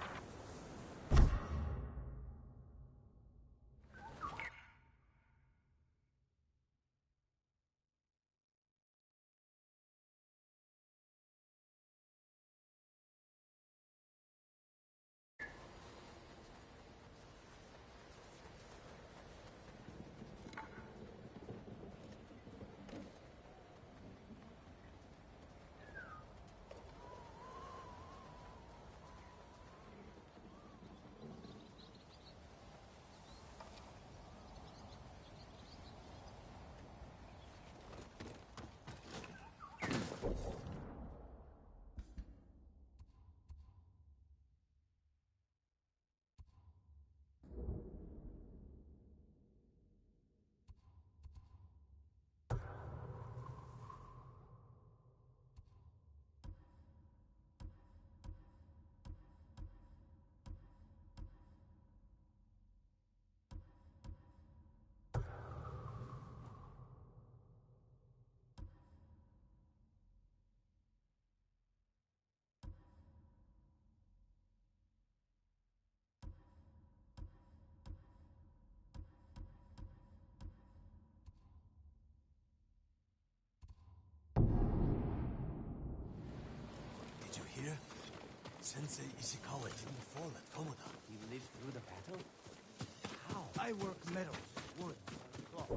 Did you hear? Sensei Ishikawa didn't fall at Komoda. He lived through the battle? How? I work metals, wood, cloth.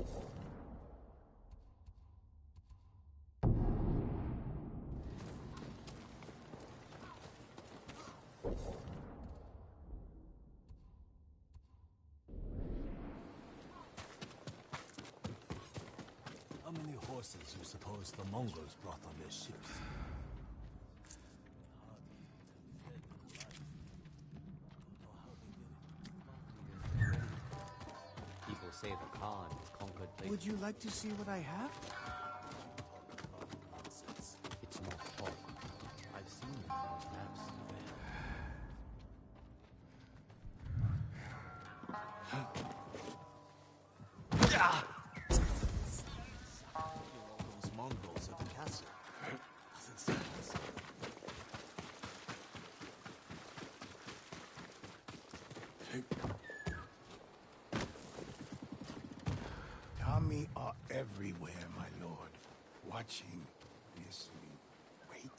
How many horses you suppose the Mongols brought on their ships? People say the Khan conquered places. Would you like to see what I have? It's not talk. I've seen it on maps. All those Mongols at the castle. Doesn't seem easy. Kami are everywhere, my lord. Watching, listening, waiting.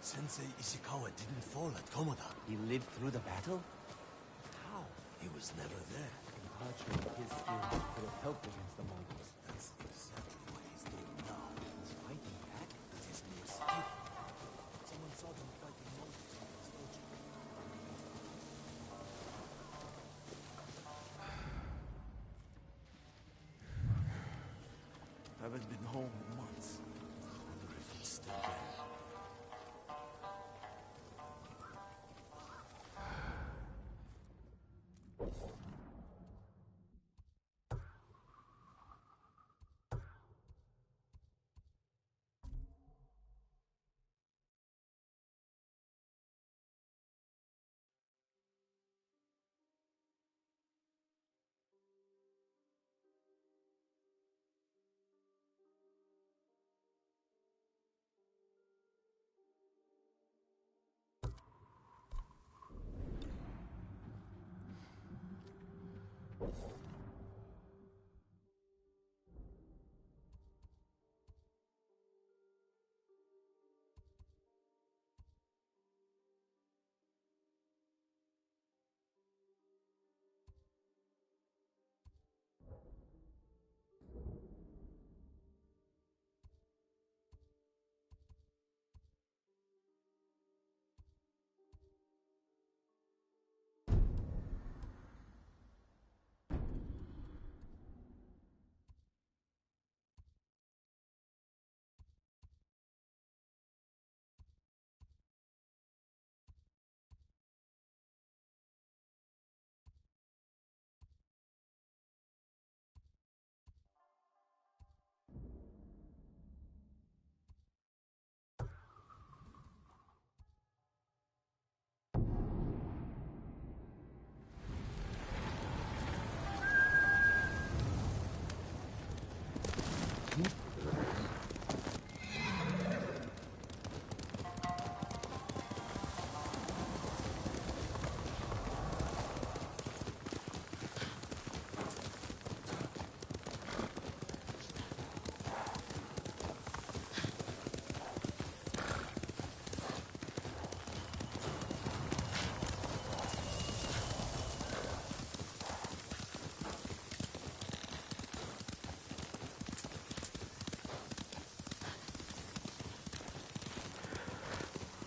Sensei Ishikawa didn't fall at Komoda. He lived through the battle? How? He was never there. The parchment of his skill could have helped against the Mongols. That's exactly what he's doing now. He's fighting back? It is an escape. Someone saw them fighting Mongols on the station. home months. Wonder if he's still there.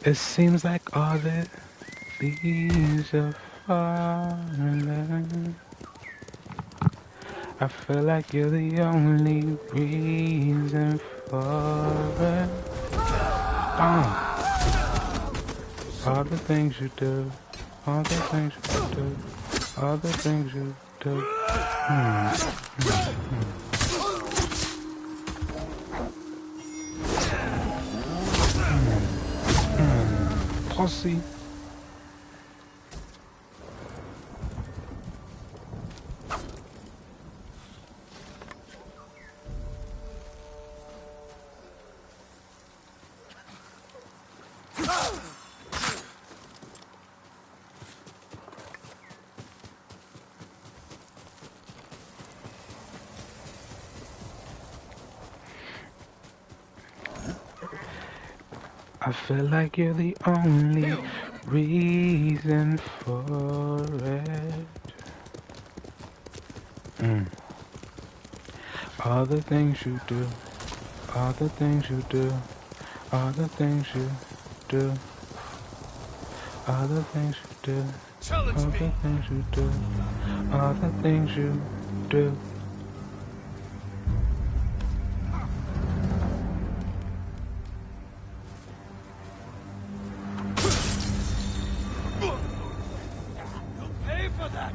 It seems like all that leaves are falling. I feel like you're the only reason for it. All the things you do, all the things you do, all the things you do. Pussy. I feel like you're the only reason for it. All the things you do, all the things you do, all the things you do, all the things you do, all the things you do, all the things you do. Pay for that!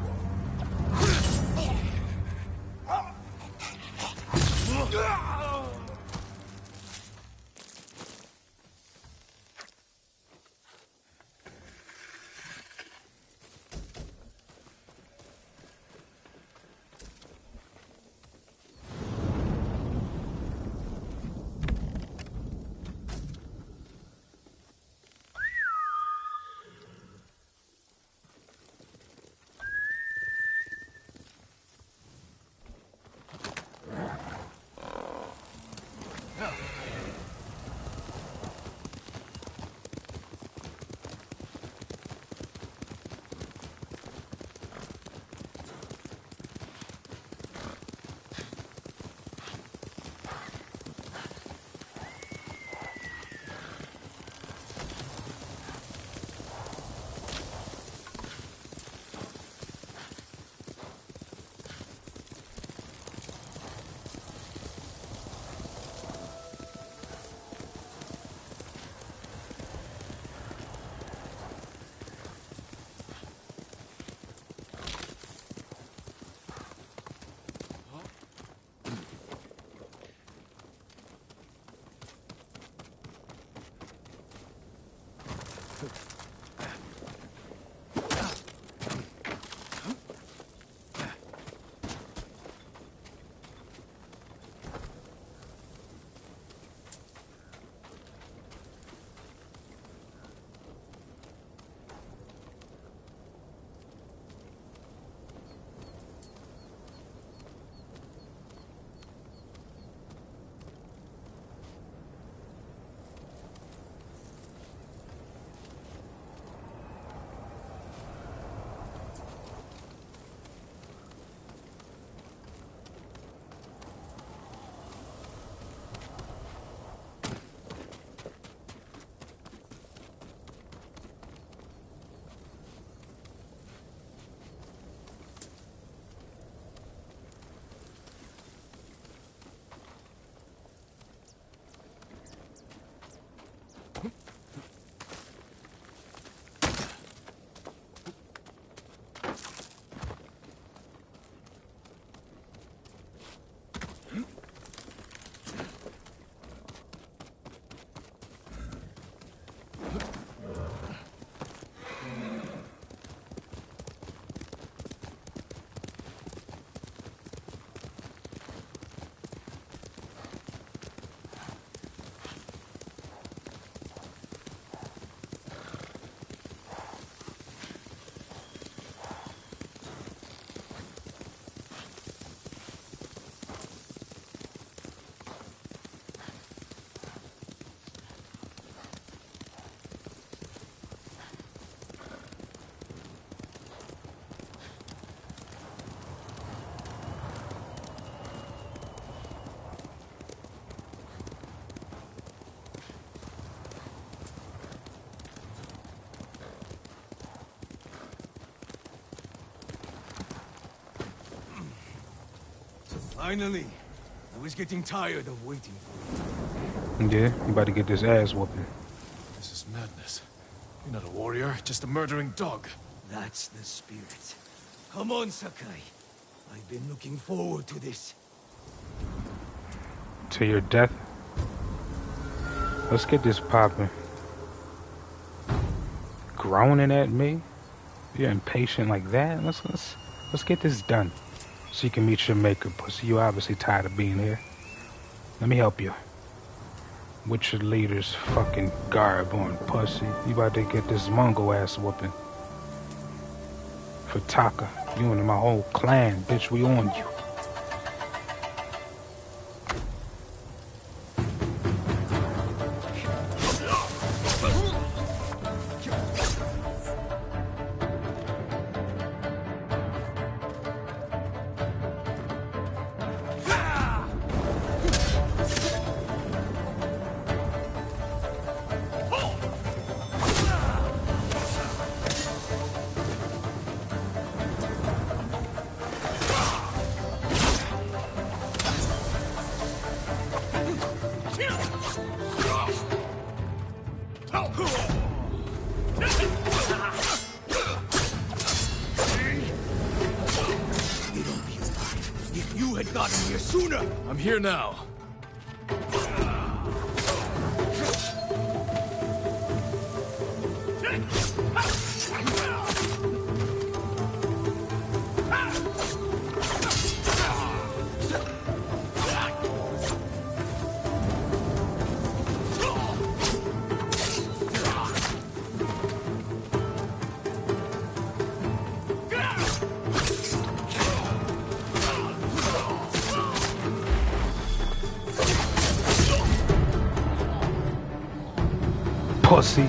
Finally! I was getting tired of waiting for you. Yeah, you about to get this ass whooping. This is madness. You're not a warrior, just a murdering dog. That's the spirit. Come on, Sakai. I've been looking forward to this. To your death. Let's get this popping. Groaning at me? You're impatient like that? Let's get this done. So you can meet your maker, pussy. You obviously tired of being here. Let me help you. With your leader's fucking garb on, pussy. You about to get this Mongol ass whooping. For Taka. You and my whole clan, bitch, we on you. If you had gotten here sooner! I'm here now. Pussy.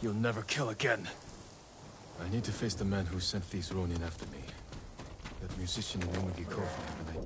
You'll never kill again. I need to face the man who sent these Ronin after me. That musician in Umugi Kofu.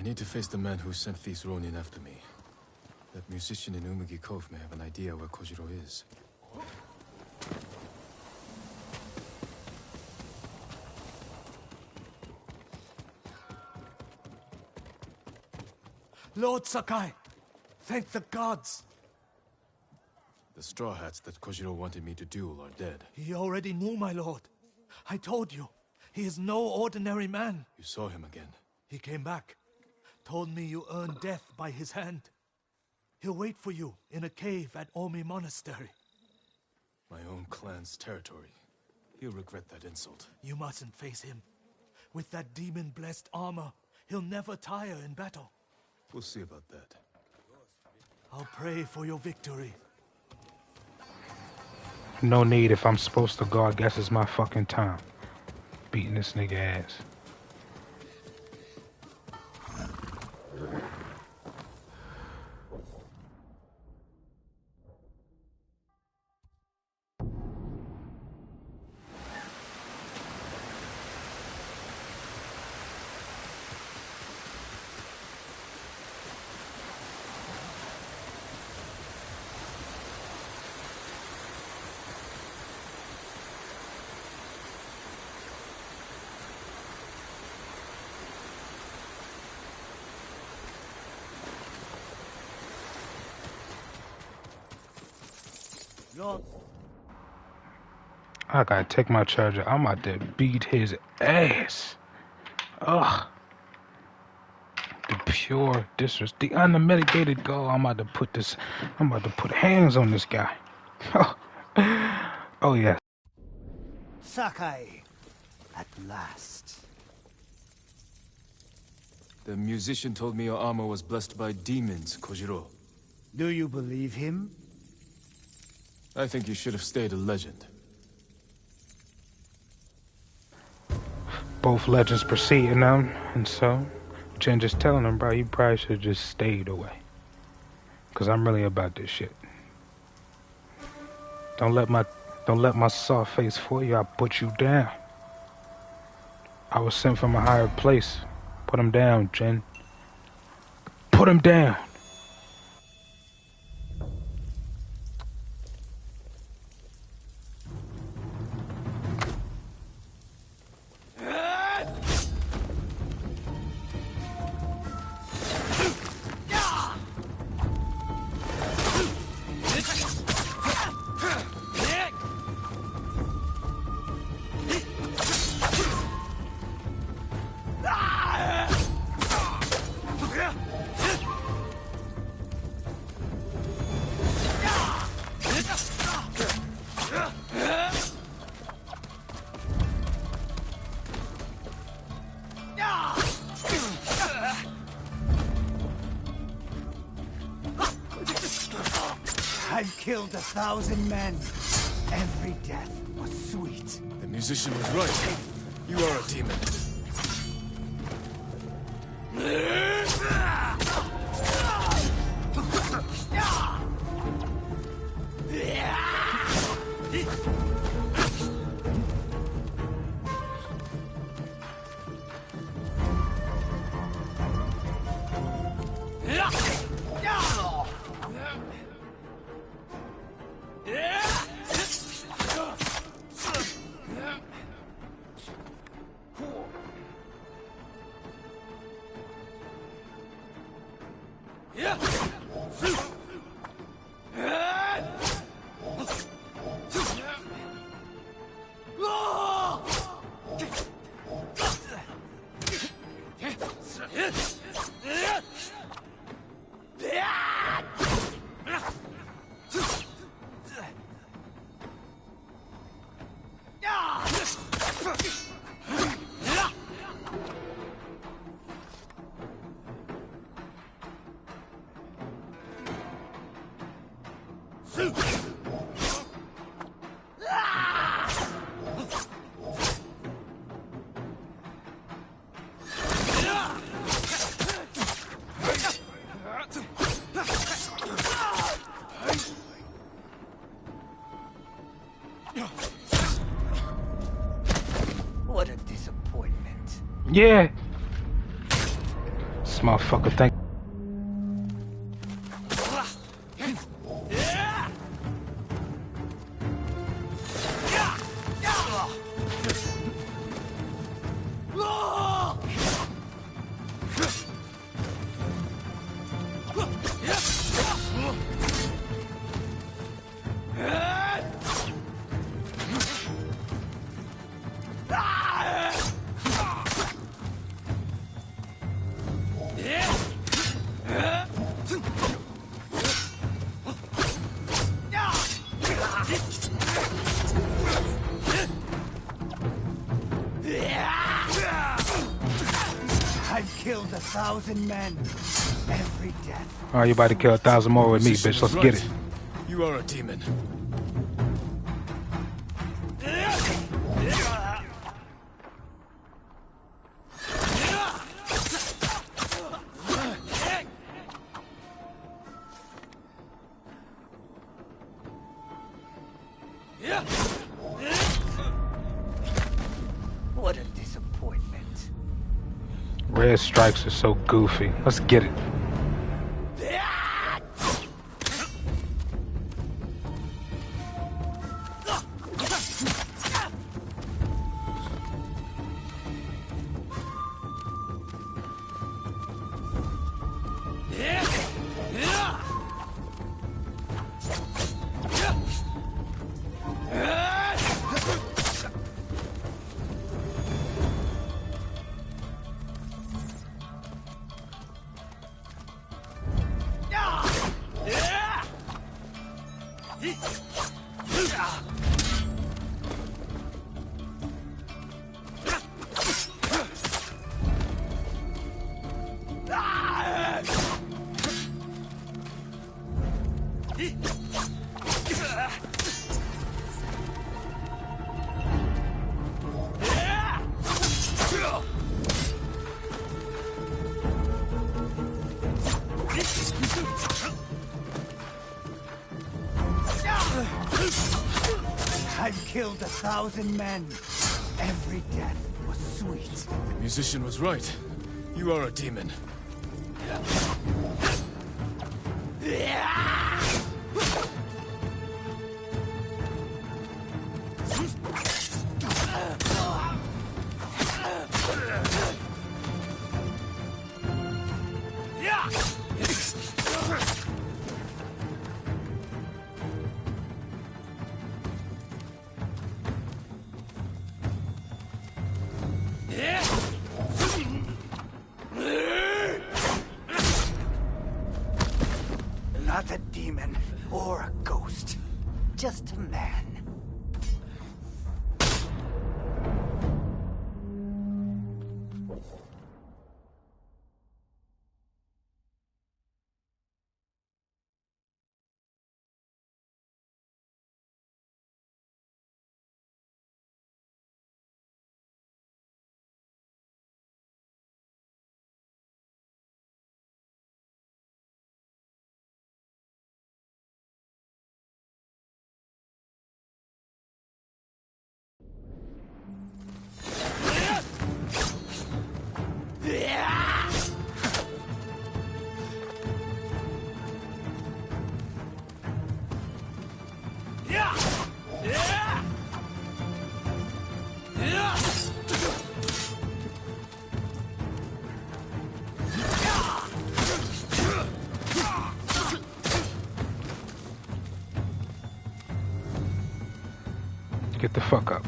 need to face the man who sent these Ronin after me. That musician in Umugi Cove may have an idea where Kojiro is. Lord Sakai, thank the gods. The Straw Hats that Kojiro wanted me to duel are dead. He already knew, my lord. I told you, he is no ordinary man. You saw him again. He came back, told me you earned death by his hand. He'll wait for you in a cave at Omi Monastery. My own clan's territory. He'll regret that insult. You mustn't face him. With that demon-blessed armor, he'll never tire in battle. We'll see about that. I'll pray for your victory. No need. If I'm supposed to go, I guess it's my fucking time. Beating this nigga ass. Lord. I gotta take my charger. I'm about to beat his ass. Ugh. The pure disrespect, the unmitigated goal. I'm about to put hands on this guy. Oh yes. Sakai, at last. The musician told me your armor was blessed by demons, Kojiro. Do you believe him? I think you should have stayed a legend. Both legends preceding them, and so Jen just telling him, bro, you probably should have just stayed away. Cause I'm really about this shit. Don't let my soft face fool you. I'll put you down. I was sent from a higher place. Put him down, Jen. Put him down. I've killed 1,000 men. Every death was sweet. The musician was right. You are a demon. What a disappointment. Yeah. motherfucker. Thank I've killed 1,000 men. Every death. Oh, you about to kill 1,000 more with me, Musician bitch. was Let's get right. it. You are a demon. What a disappointment. Red strikes are so goofy. Let's get it. I've killed 1,000 men. Every death was sweet. The musician was right. You are a demon. Not a demon or a ghost. Just a man. Get the fuck up.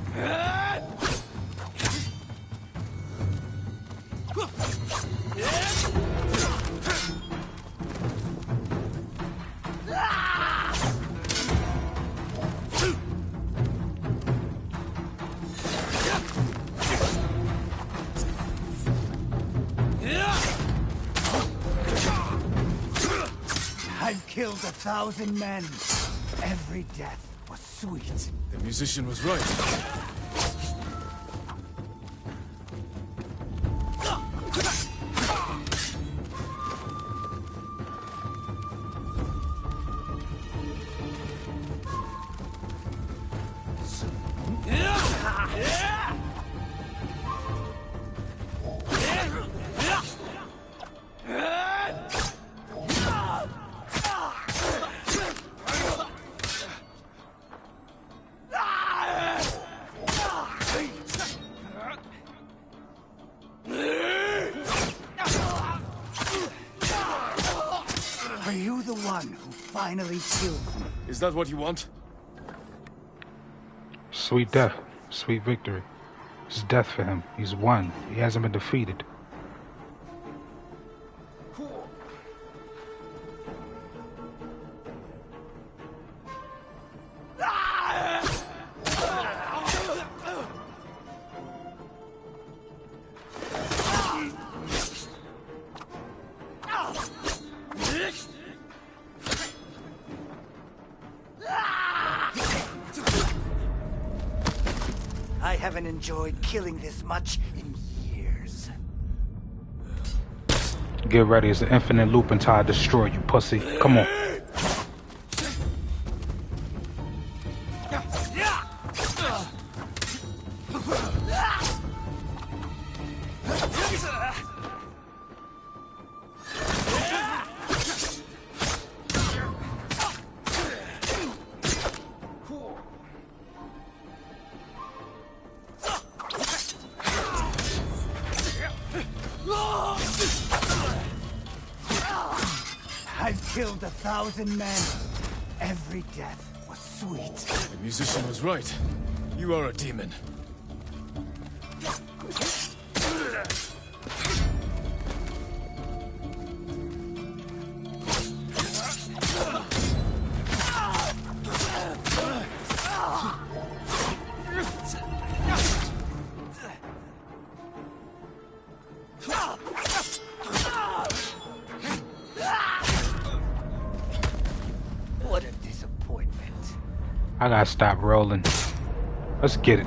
I've killed 1,000 men. Every death was sweet. The musician was right. finally killed me. Is that what you want? Sweet death. Sweet victory. It's death for him. He's won. He hasn't been defeated. I haven't enjoyed killing this much in years. Get ready. It's an infinite loop until I destroy you, pussy. Come on. I've killed 1,000 men. Every death was sweet. The musician was right. You are a demon. What a disappointment. I gotta stop rolling. Let's get it.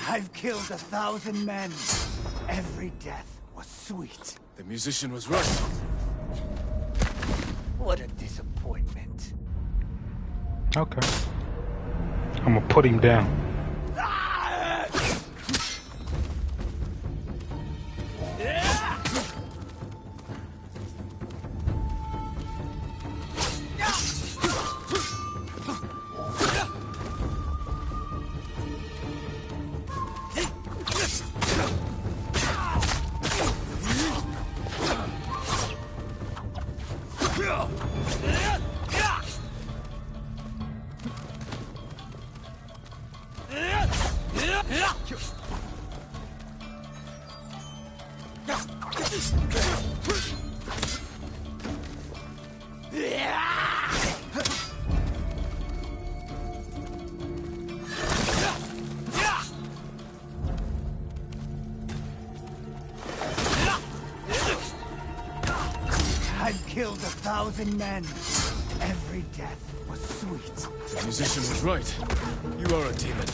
I've killed 1,000 men. Every death was sweet. The musician was right. What a disappointment. Okay. I'm gonna put him down. I've killed 1,000 men. Every death was sweet. The musician was right. You are a demon.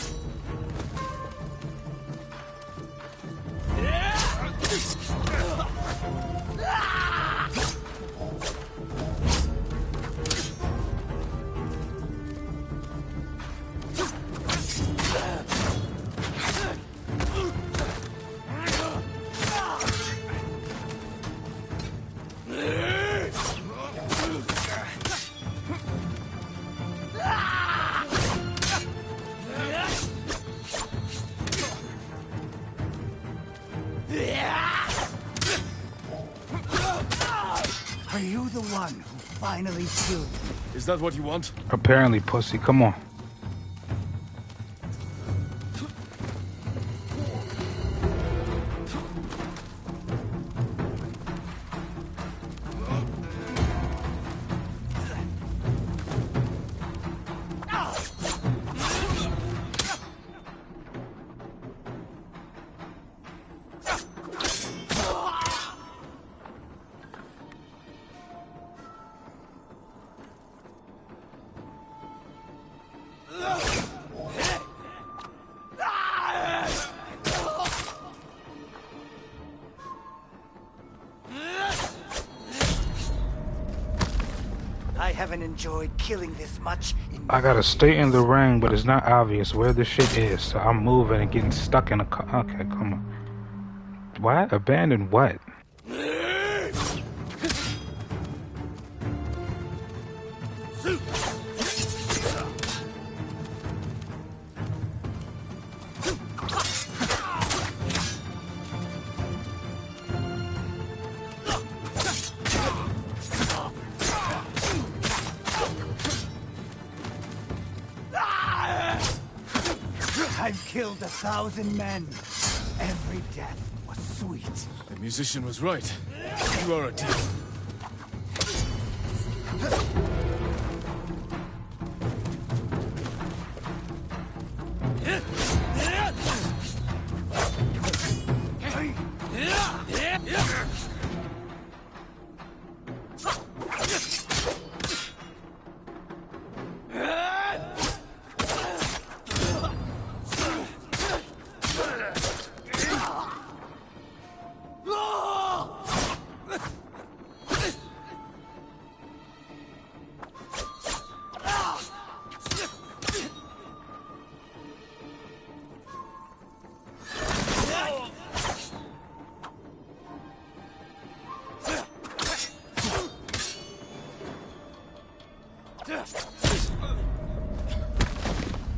Are you the one who finally killed me? Is that what you want? Apparently, pussy. Come on. I haven't enjoyed killing this much in I gotta stay in the years. ring, but it's not obvious where the shit is. So I'm moving and getting stuck in a car. Okay, come on. What? Abandoned what? I've killed 1,000 men. Every death was sweet. The musician was right. You are a demon.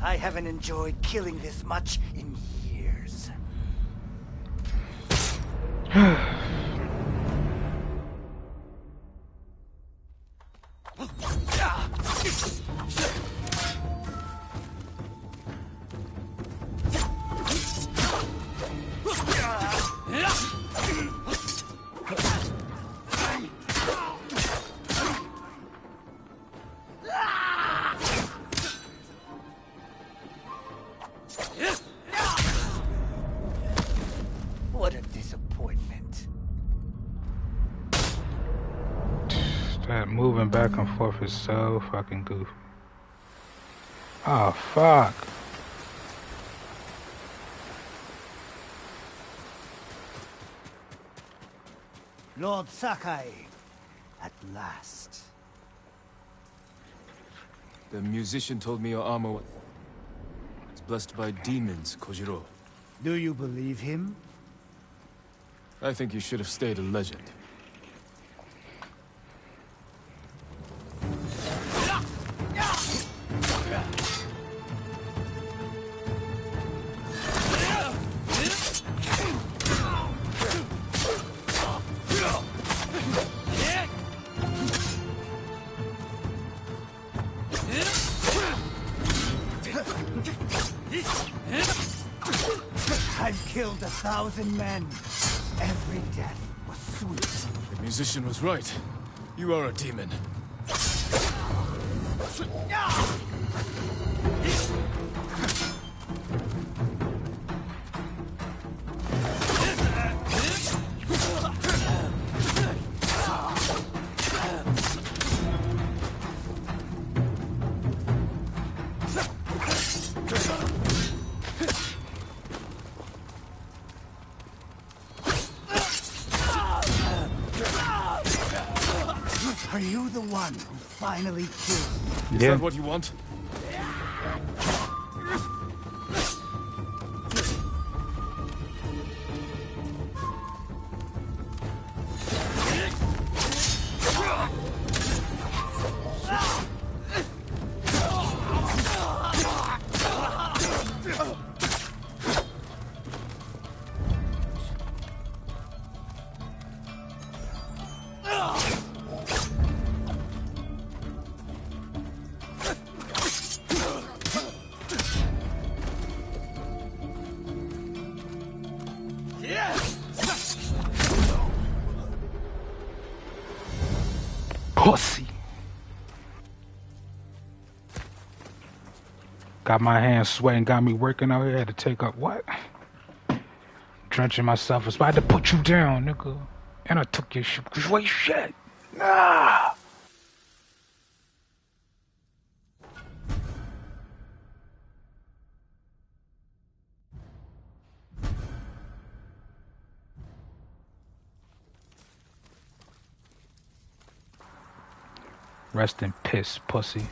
I haven't enjoyed killing this much in years. What a disappointment. That moving back and forth is so fucking goofy. Oh, fuck. Lord Sakai, at last. The musician told me your armor was blessed by demons, Kojiro. Do you believe him? I think you should have stayed a legend. I've killed 1,000 men. Every death was sweet. The musician was right. You are a demon. Are you the one who finally killed me? Is that what you want? Pussy. Got my hands sweating, got me working out here. Had to take up what? Drenching myself. I was about to put you down, nigga. And I took your shit. Cause you ain't shit. Nah. Rest in piss, pussy.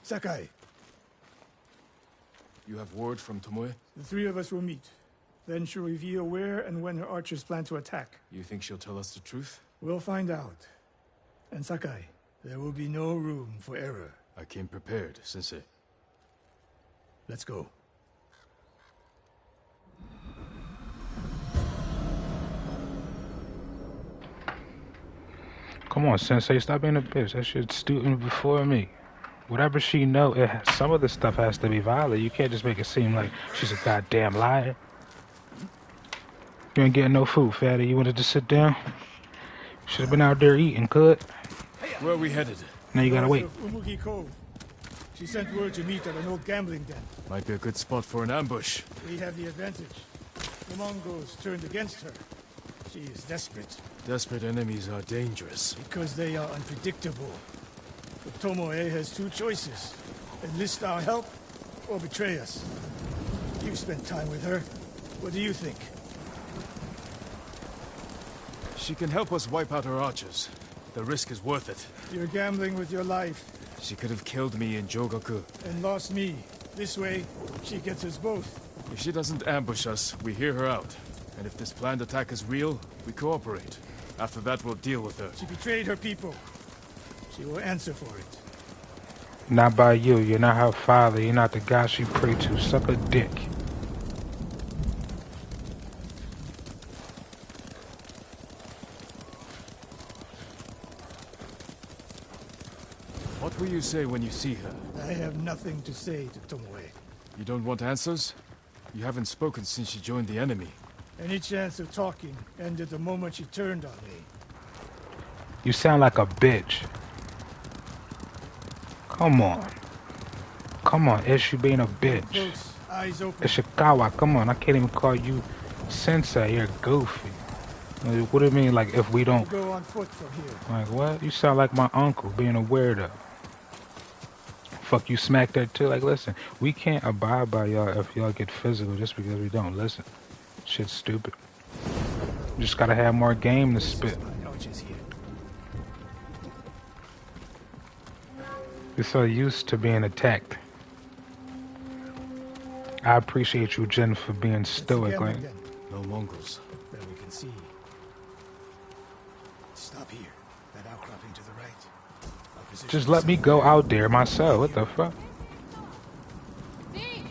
Sakai, You have word from Tomoe? the three of us will meet. Then she'll reveal where and when her archers plan to attack. You think she'll tell us the truth? We'll find out. And Sakai, there will be no room for error. I came prepared, Sensei. Let's go. Come on, Sensei, stop being a bitch. That shit's stupid before me. Whatever she know, some of the stuff has to be violent. You can't just make it seem like she's a goddamn liar. You ain't getting no food, fatty. You wanted to sit down? Should have been out there eating, could? Where are we headed? Now you gotta wait. Umugi Cove. She sent word to meet at an old gambling den. Might be a good spot for an ambush. We have the advantage. The Mongols turned against her. She is desperate. Desperate enemies are dangerous. Because they are unpredictable. But Tomoe has two choices. Enlist our help, or betray us. You've spent time with her. What do you think? She can help us wipe out her archers. The risk is worth it. You're gambling with your life. She could have killed me in Jogaku. And lost me. This way, she gets us both. If she doesn't ambush us, we hear her out. And if this planned attack is real, we cooperate. After that, we'll deal with her. She betrayed her people. She will answer for it. Not by you. You're not her father. You're not the guy she prayed to. Suck a dick. What will you say when you see her? I have nothing to say to Tomoe. You don't want answers? You haven't spoken since she joined the enemy. Any chance of talking ended the moment she turned on me. You sound like a bitch. Come on. Come on, Ish, you being a bitch. Close, eyes open. Ishikawa, come on. I can't even call you Sensei. You're goofy. What do you mean, like, if we don't... We'll go on foot from here. Like, what? You sound like my uncle being a weirdo. Fuck, you smack that too? Like, listen, we can't abide by y'all if y'all get physical just because we don't listen. Shit's stupid. You just gotta have more game to spit. You're so used to being attacked. I appreciate you, Jen, for being stoic. Like, No Mongols. That we can see. Stop here. That outcropping to the right. Our position just is let me go somewhere. out there myself. What the fuck? Think!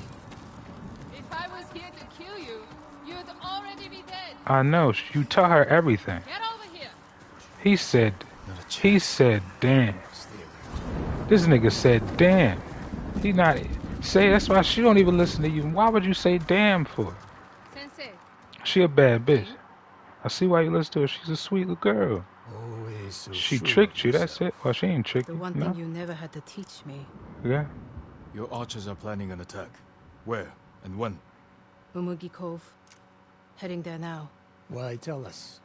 If I was here to kill you, you'd already be dead. I know. You tell her everything. Get over here. He said, damn. This nigga said, damn. He not say. That's why she don't even listen to you. Why would you say damn for? Sensei, She a bad bitch. I see why you listen to her. She's a sweet little girl. Always so She sure tricked of you. yourself. That's it. Well, she ain't tricked The you. one No? thing you never had to teach me. Yeah. Your archers are planning an attack. Where and when? Umugi Cove. Heading there now. Why tell us?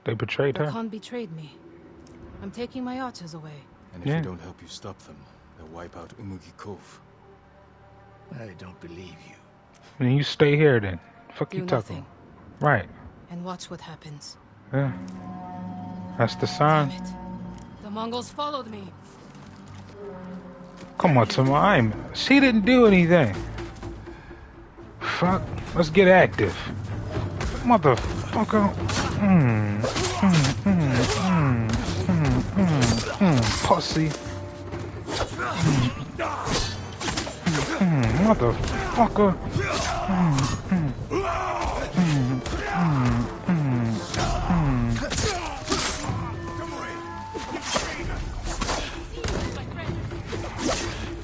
They betrayed her. Rakan betrayed me. I'm taking my archers away. And if Yeah. we don't help you stop them, they'll wipe out Umugi Cove. I don't believe you. I mean, you stay here then. Fuck Do you talking. nothing. Right. And watch what happens. Yeah. That's the sign. Damn it. The Mongols followed me. Come on, Tama. She didn't do anything. Fuck. Let's get active. Motherfucker. Pussy. Motherfucker.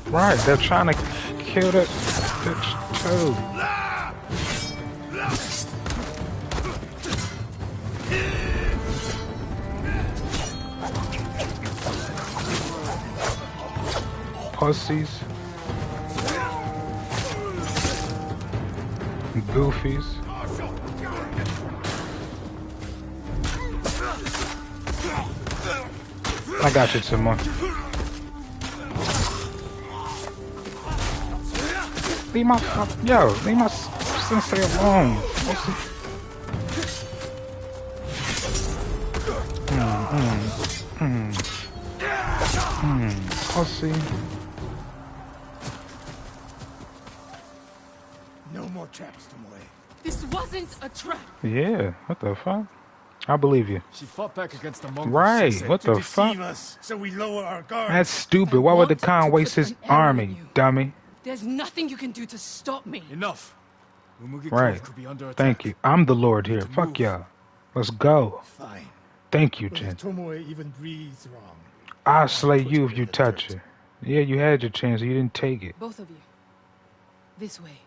Right, they're trying to kill that bitch too. Pussies. Goofies. I got you, Timon. Leave my sensei alone. Pussy. No more traps, Tomoe. This wasn't a trap. Yeah, what the fuck? I believe you. She fought back against the Mongols. Right, she said. what To the fuck? deceive us, so we lower our guard. That's stupid. Why would the want to Khan put waste his an arrow in army, you. dummy? There's nothing you can do to stop me. Enough. Umugi Right. Cove could be under attack. Thank you. I'm the lord here. to Fuck move. y'all. Let's go. Fine. Thank you, But Jin. if Tomoe even breathes wrong, I'll slay put you you if in you the touch dirt. her. Yeah, you had your chance. You didn't take it. Both of you. This way.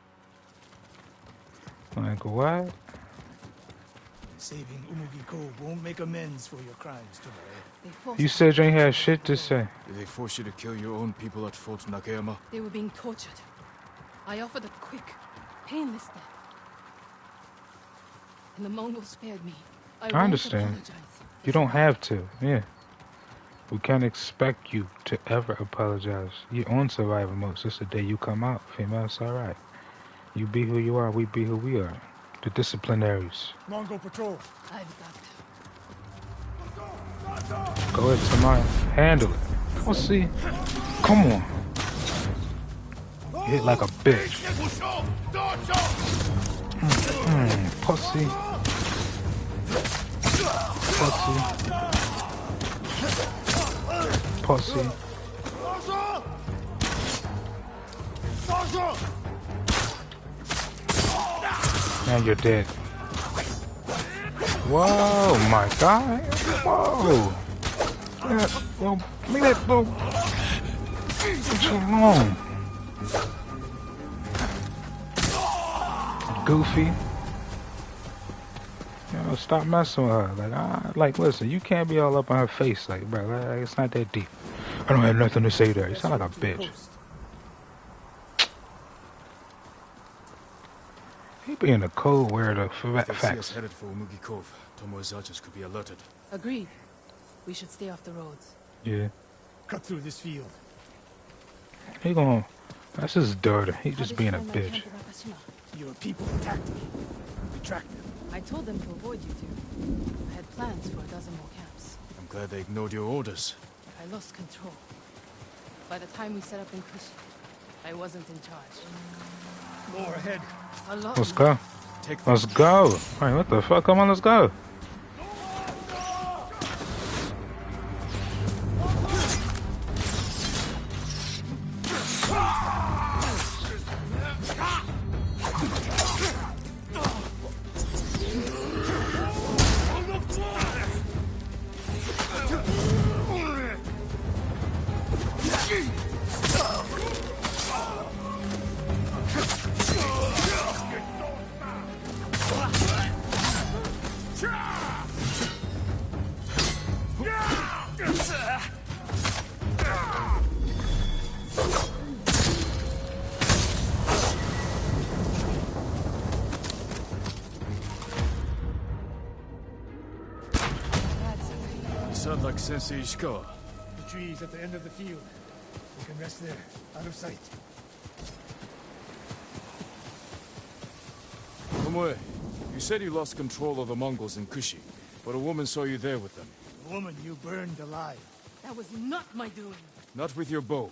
Like, what? saving Umugi Cove won't make amends for your crimes, Tomoe. They forced You said you ain't had shit to say. Did they force you to kill your own people at Fort Nakayama? They were being tortured. I offered a quick, painless death. And the Mongols spared me. I won't understand. apologize. You don't have to, yeah. We can't expect you to ever apologize. You're on survival mode since the day you come out, female. It's alright. You be who you are, we be who we are. The disciplinaries. Mongol patrol. I've got them. Go ahead, Tamaya. Handle it. Let's see. Come on. You hit like a bitch. Pussy. Pussy. Pussy. Now you're dead. Whoa, my God. Whoa. Yeah, well, leave that little bitch alone. Goofy. Yo, stop messing with her. Like, listen, you can't be all up on her face, like, bro. Like, it's not that deep. I don't have nothing to say there. You sound like a bitch. He be in the cold where the If they see us facts. headed for Umugi Cove, Tomoe's archers could be alerted. Agreed. We should stay off the roads. Yeah. Cut through this field. He gon' that's his daughter. He How just did being you a find my bitch. camp in Nakashima? Your people attacked me. We tracked them. I told them to avoid you two. I had plans for a dozen more camps. I'm glad they ignored your orders. I lost control. By the time we set up in Kushi, I wasn't in charge. More ahead. A lot Let's more. go. Take them. Let's go. Wait, what the fuck? Come on, let's go. You sound like Sensei Ishikawa. The trees at the end of the field. We can rest there, out of sight. Tomoe, you said you lost control of the Mongols in Kushi, but a woman saw you there with them. The woman you burned alive. That was not my doing. Not with your bow,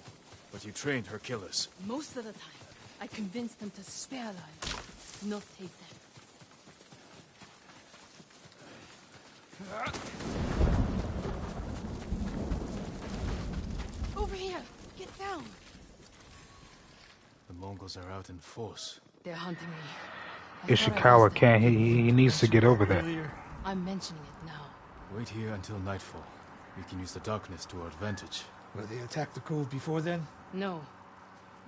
but you trained her killers. Most of the time, I convinced them to spare lives, not take them. Over here! Get down! The Mongols are out in force. They're hunting me. I thought I Ishikawa lost it. can't. He needs to get over that. I'm mentioning it now. Wait here until nightfall. We can use the darkness to our advantage. Will they attack the cove before then? No.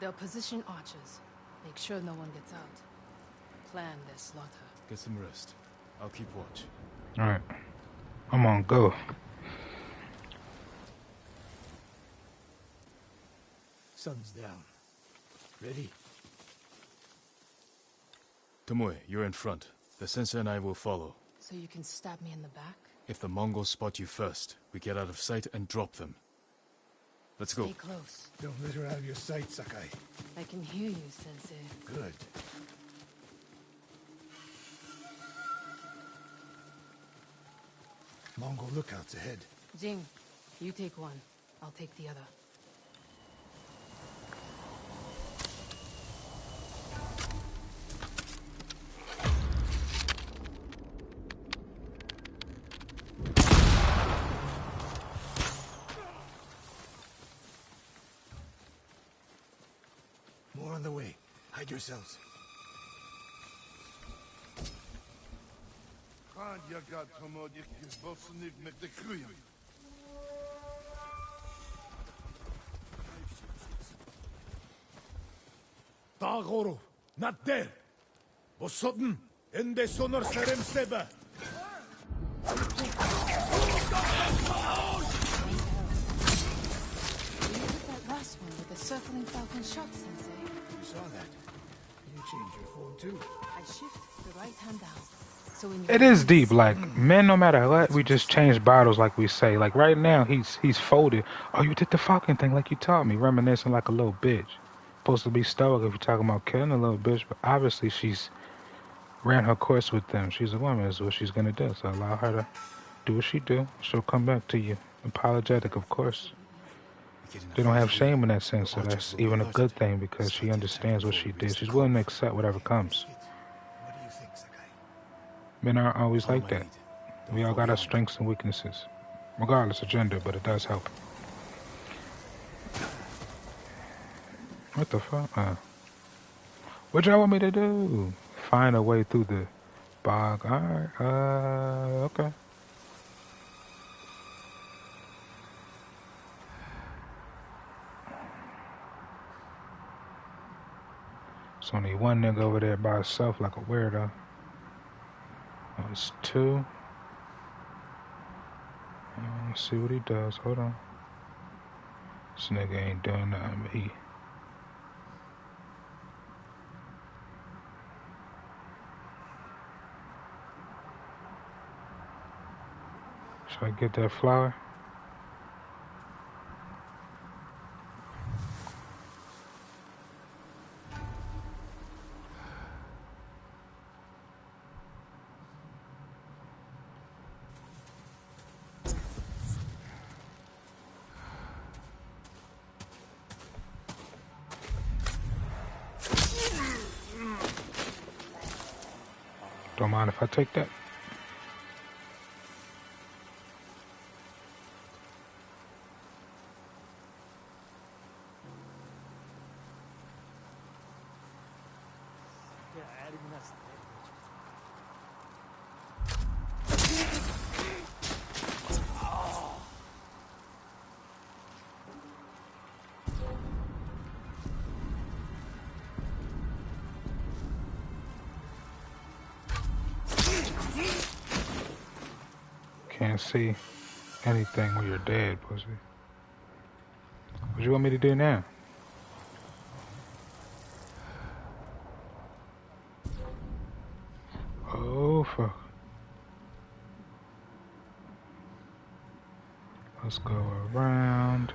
They'll position archers. Make sure no one gets out. Plan their slaughter. Get some rest. I'll keep watch. Alright. I'm on go. Sun's down. Ready? Tomoe, you're in front. The sensei and I will follow. So you can stab me in the back? If the Mongols spot you first, we get out of sight and drop them. Let's go. Stay close. Don't let her out of your sight, Sakai. I can hear you, Sensei. Good. Mongol lookouts ahead. Jing, you take one. I'll take the other. More on the way. Hide yourselves. Dagoro, not there. Bosodn, ende sonor serem seba. You hit that last one with the circling falcon shot, Sensei. You saw that. You changed your form too. I shift the right hand down. So when you It is deep. Like, men, no matter what, we just change bottles like we say. Like, right now, he's folded. Oh, you did the fucking thing like you taught me. Reminiscing like a little bitch. Supposed to be stoic if you're talking about killing a little bitch. But obviously, she's ran her course with them. She's a woman. That's what she's going to do. So allow her to do what she do. She'll come back to you. Apologetic, of course. They don't have shame in that sense. So that's even a good thing because she understands what she did. She's willing to accept whatever comes. What do you think, Sakai? Men aren't always like that. We all got our strengths and weaknesses, regardless of gender, but it does help. What the fuck? What y'all want me to do? Find a way through the bog. Alright, okay. There's only one nigga over there by himself like a weirdo. Oh, it's two. Let's see what he does. Hold on. This nigga ain't doing nothing, but he... Should I get that flower? Don't mind if I take that. Can't see anything when you're dead, pussy. What you want me to do now? Oh, fuck. Let's go around.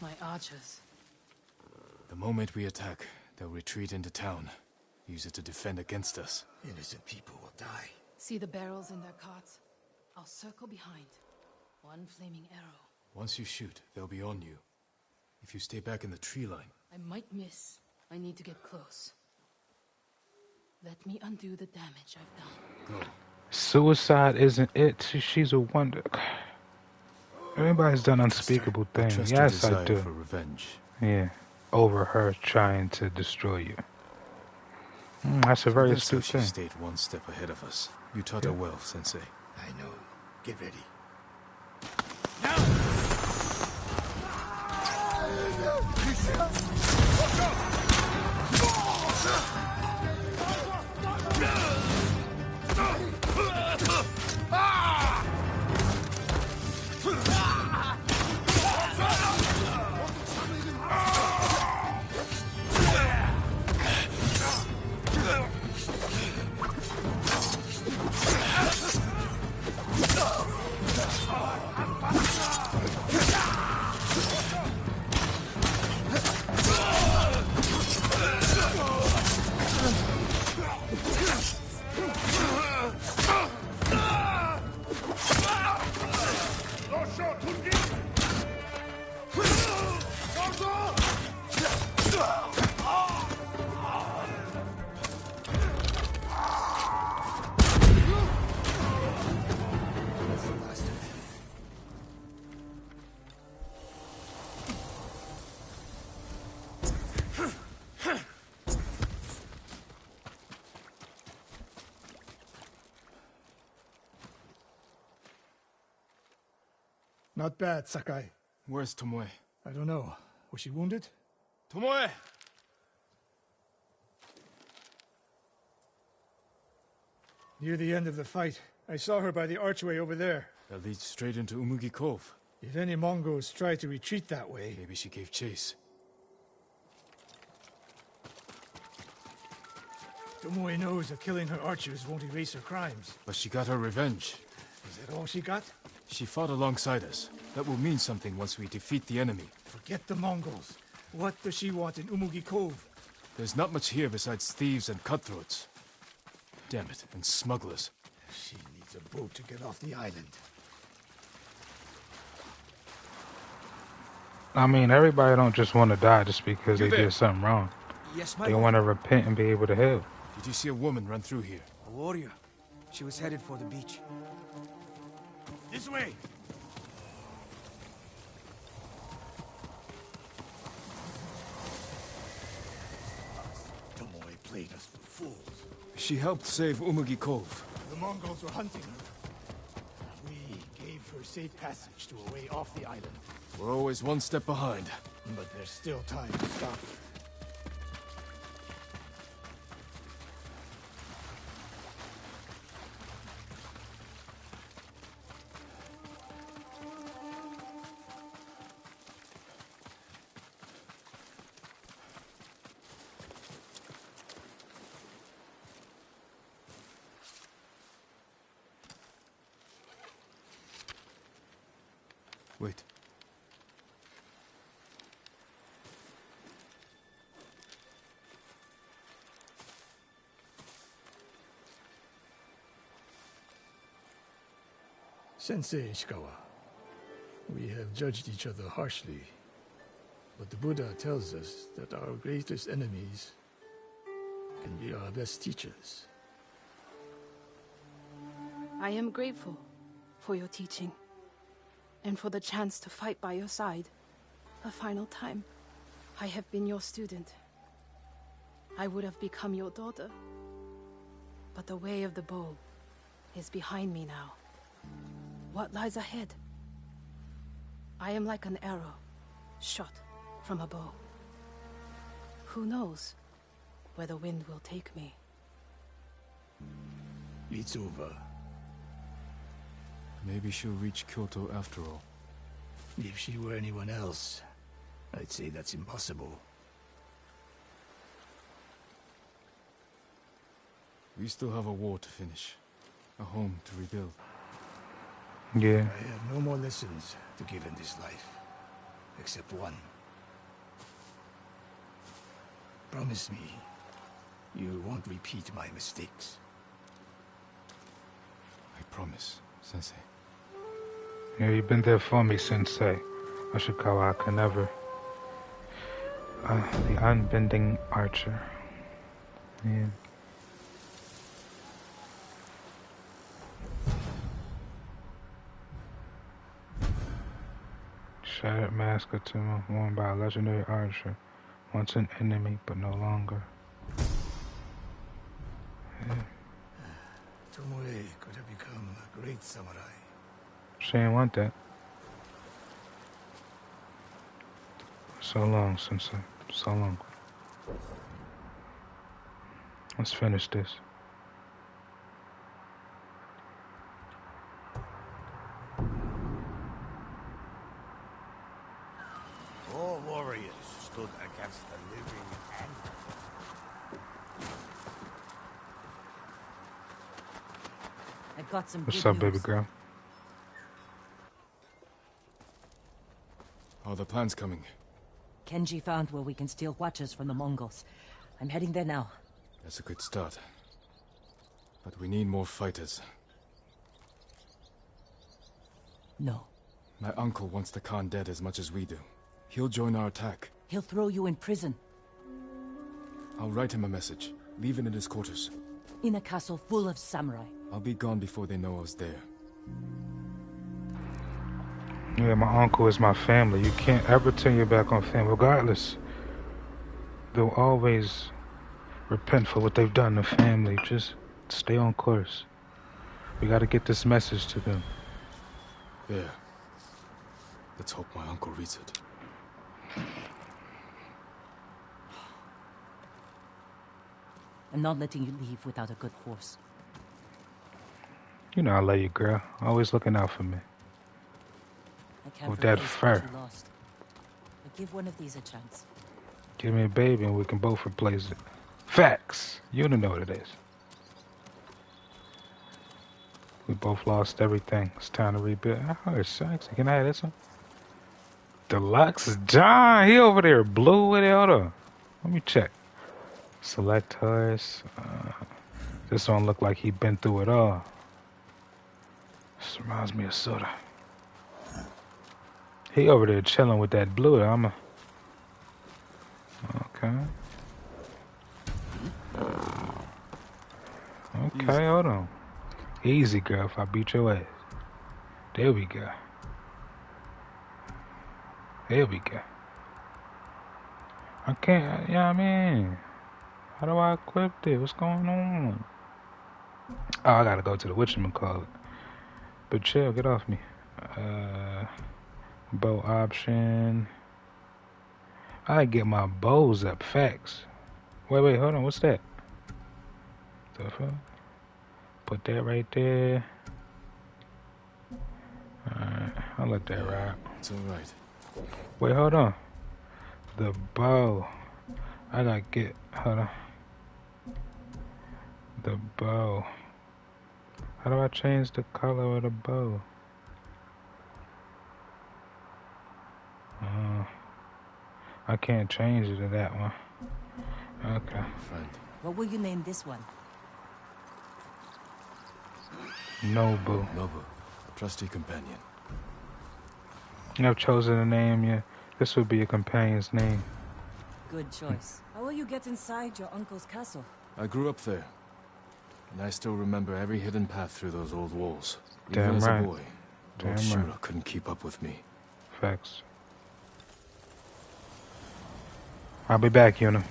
My archers. The moment we attack, they'll retreat into town. Use it to defend against us. Innocent people will die. See the barrels in their carts? I'll circle behind. One flaming arrow. Once you shoot, they'll be on you. If you stay back in the tree line... I might miss. I need to get close. Let me undo the damage I've done. Go. Suicide isn't it. She's a wonder. Everybody's done unspeakable things. Yes, I do. For revenge. Yeah. Over her trying to destroy you. That's a very astute She thing. stayed one step ahead of us. You taught her well, Sensei. I know. Get ready. Not bad, Sakai. Where's Tomoe? I don't know. Was she wounded? Tomoe! Near the end of the fight, I saw her by the archway over there. That leads straight into Umugi Cove. If any Mongols try to retreat that way... Maybe she gave chase. Tomoe knows that killing her archers won't erase her crimes. But she got her revenge. Is that all she got? She fought alongside us. That will mean something once we defeat the enemy. Forget the Mongols. What does she want in Umugi Cove? There's not much here besides thieves and cutthroats. Damn it, and smugglers. She needs a boat to get off the island. I mean, everybody don't just want to die just because they did something wrong. Yes, my They lord. want to repent and be able to heal. Did you see a woman run through here? A warrior. She was headed for the beach. This way! Tomoe played us for fools. She helped save Umugi Cove. The Mongols were hunting her. We gave her safe passage to a way off the island. We're always one step behind. But there's still time to stop her. Wait. Sensei Ishikawa, we have judged each other harshly, but the Buddha tells us that our greatest enemies can be our best teachers. I am grateful for your teaching, and for the chance to fight by your side a final time. I have been your student. I would have become your daughter. But the way of the bow is behind me now. What lies ahead? I am like an arrow, shot from a bow. Who knows where the wind will take me? It's over. Maybe she'll reach Kyoto after all. If she were anyone else, I'd say that's impossible. We still have a war to finish. A home to rebuild. Yeah. I have no more lessons to give in this life, except one. Promise me you won't repeat my mistakes. I promise, Sensei. Yeah, you've been there for me, Sensei. Ashikawa, I can never. The unbending archer. Yeah. Shattered mask of Tsushima, worn by a legendary archer. Once an enemy, but no longer. Yeah. Tomoe could have become a great samurai. She didn't want that. So long, Sensei. So long. Let's finish this. Four warriors stood against the living end. I've got some What's good up, baby news. girl? Are the plans coming? Kenji found where we can steal watches from the Mongols. I'm heading there now. That's a good start. But we need more fighters. No. My uncle wants the Khan dead as much as we do. He'll join our attack. He'll throw you in prison. I'll write him a message. Leave it in his quarters. In a castle full of samurai. I'll be gone before they know I was there. Yeah, my uncle is my family. You can't ever turn your back on family. Regardless, they'll always repent for what they've done to family. Just stay on course. We gotta get this message to them. Yeah. Let's hope my uncle reads it. I'm not letting you leave without a good horse. You know I love you, girl. Always looking out for me. I can't With that replace fur. what you lost. But give one of these a chance. Give me a baby and we can both replace it. Facts. You don't know what it is. We both lost everything. It's time to rebuild. Oh, it's sexy. Can I have this one? Deluxe John. He over there blue with it. Hold on. Let me check. Select horse. This one look like he been through it all. This reminds me of soda. He over there chilling with that blue. Okay. Okay, hold on. Easy, girl, if I beat your ass. There we go. There we go. I can't, you know what I mean? How do I equip this? What's going on? Oh, I gotta go to the whatchamacallit. But chill, get off me. Bow option. I get my bows up. Facts. Wait, hold on. What's that? The fuck? Put that right there. Alright, I'll let that ride. It's alright. Wait, hold on. The bow. I gotta get. Hold on. The bow. How do I change the color of the bow? I can't change it to that one. Okay. Friend. What will you name this one? Nobu. Nobu. Trusty companion. I've chosen a name yet. This would be a companion's name. Good choice. How will you get inside your uncle's castle? I grew up there. And I still remember every hidden path through those old walls. Damn Even as right. a boy, Damn Lord right. Shura couldn't keep up with me. Facts. I'll be back, Yuna.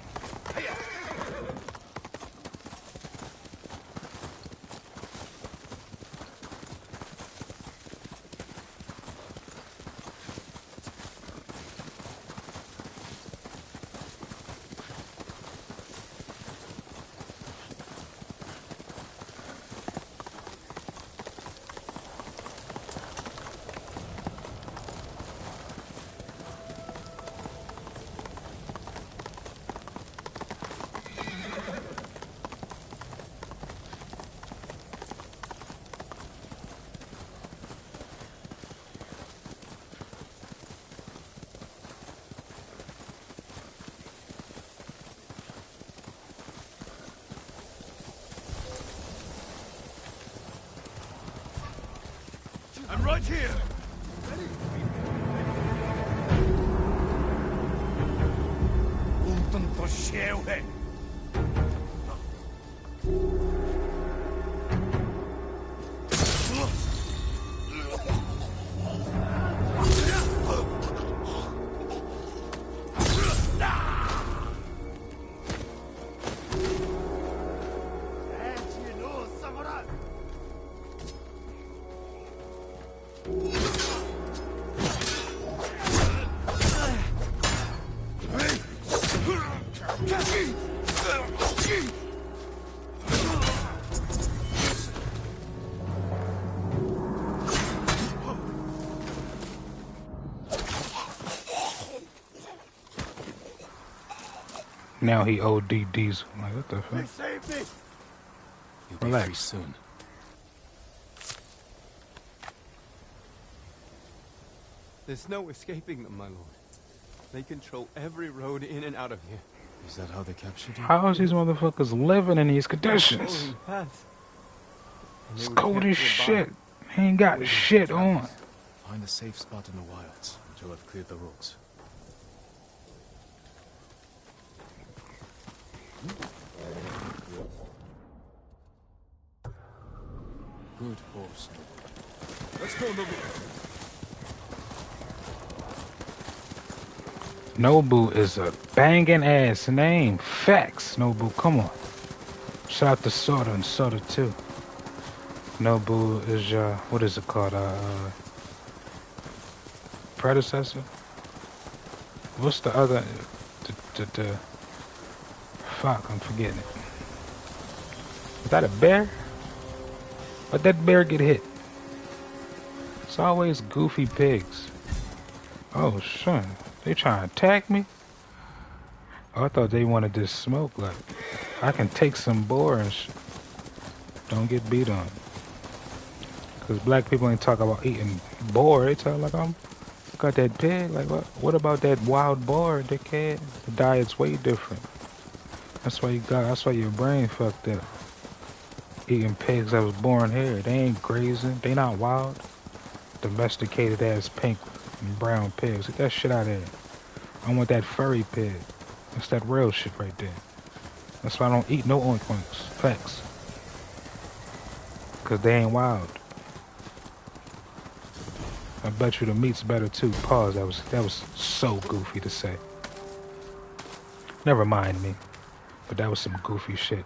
I'm right here. 또 쉐우해. Now he OD Diesel. Like, what the fuck? Save me. You'll be free soon. There's no escaping them, my lord. They control every road in and out of here. Is that how they captured you? How is these motherfuckers living in these conditions? Following paths. And they It's would cold get as nearby. shit. He ain't got shit on. Find a safe spot in the wilds until I've cleared the roads. Good horse. Let's go, Nobu. Nobu is a banging ass name. Facts, Nobu. Come on. Shout out to Soda and Soda too. Nobu is what is it called? Predecessor? What's the other? Fuck, I'm forgetting it. Is that a bear? But that bear get hit? It's always goofy pigs. Oh shit, they trying to attack me? Oh, I thought they wanted this smoke. Like, I can take some boar and don't get beat on. Cause black people ain't talk about eating boar. They talk like I'm got that pig. Like what about that wild boar, dickhead? The diet's way different. That's why your brain fucked up. Eating pigs that was born here. They ain't grazing. They not wild. Domesticated ass pink and brown pigs. Get that shit out of here. I want that furry pig. That's that real shit right there. That's why I don't eat no oink-oinks. Facts. Cause they ain't wild. I bet you the meat's better too. Pause. That was so goofy to say. Never mind me. But that was some goofy shit.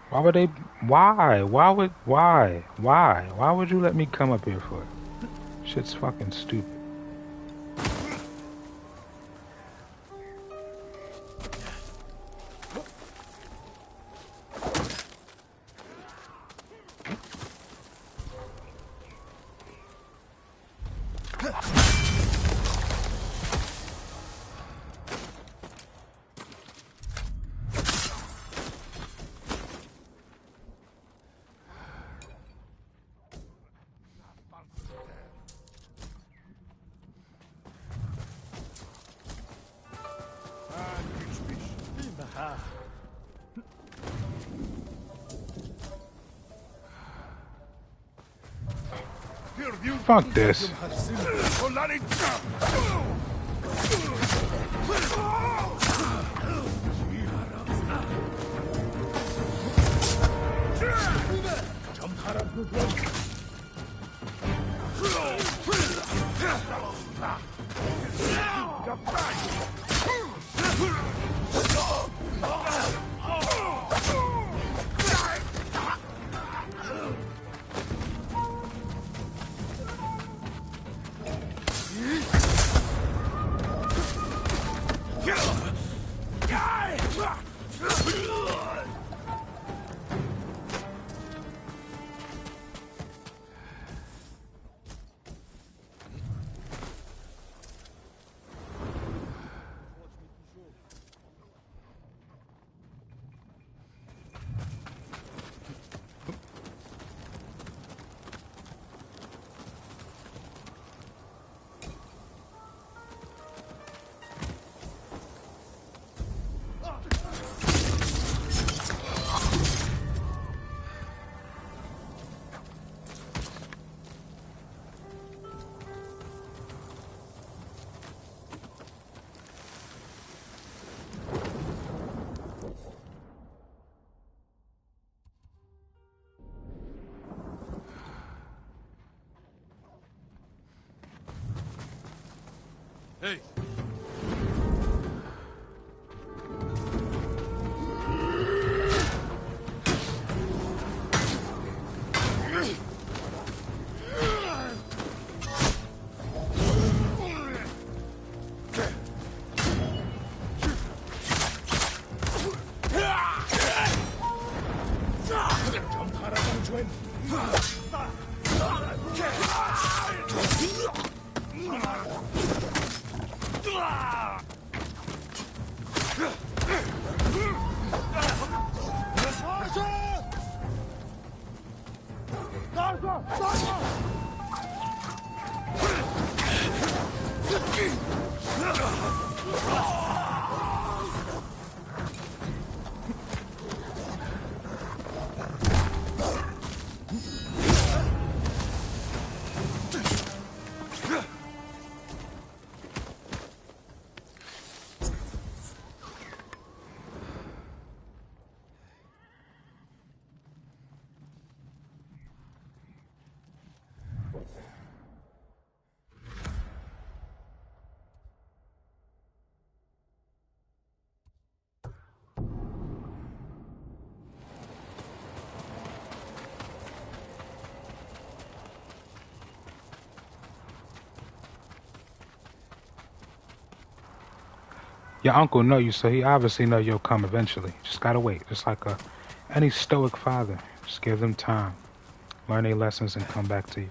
Why would they? Why? Why would you let me come up here for it? Shit's fucking stupid. Fuck this. Your uncle know you, so he obviously know you'll come eventually. Just gotta wait, just like any stoic father. Just give them time, learn their lessons, and come back to you.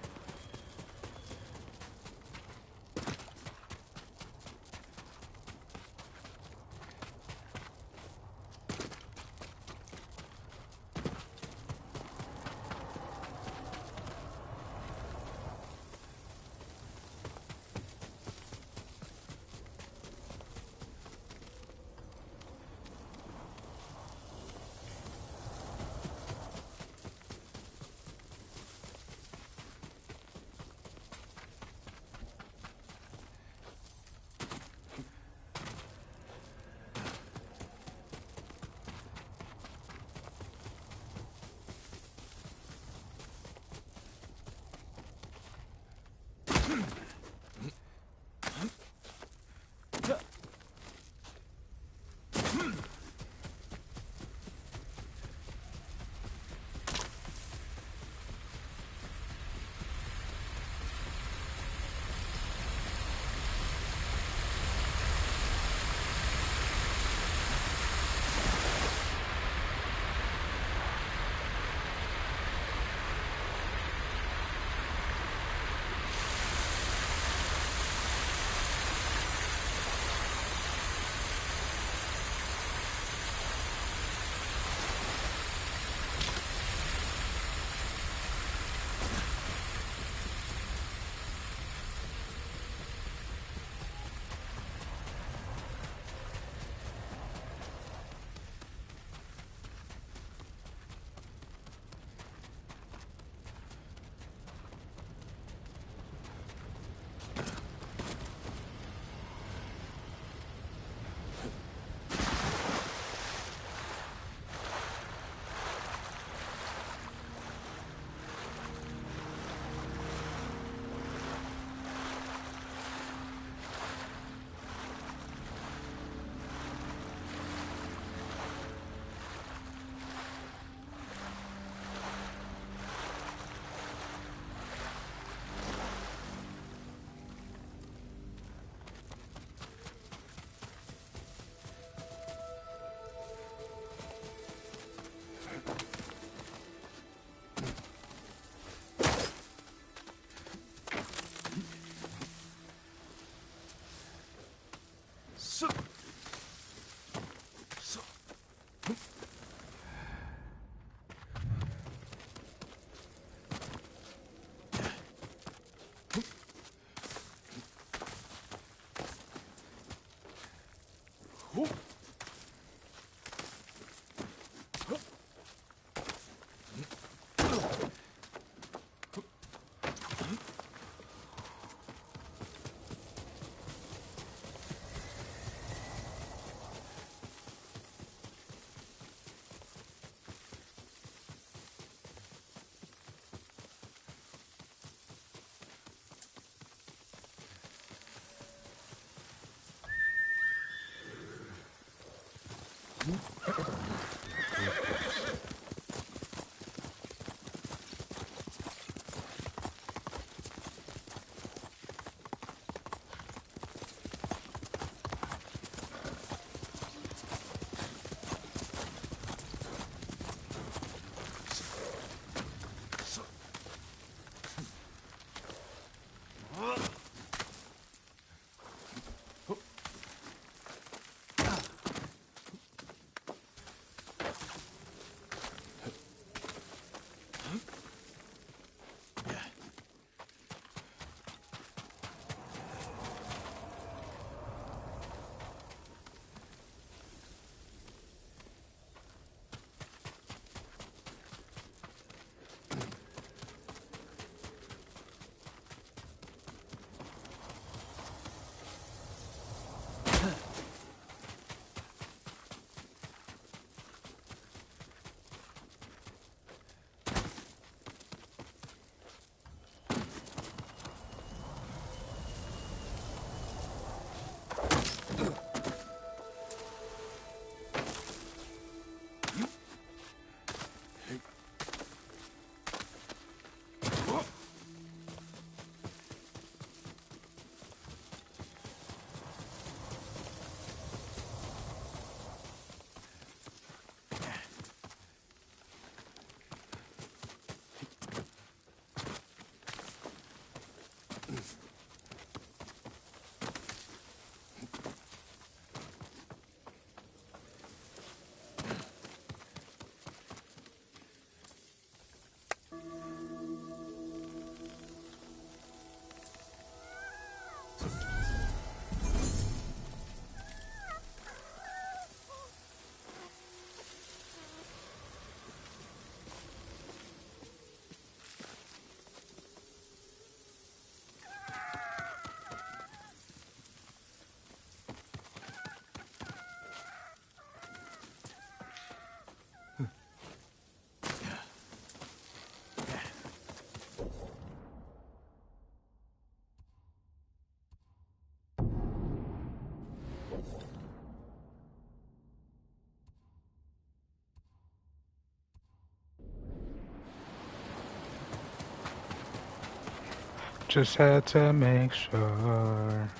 Just had to make sure.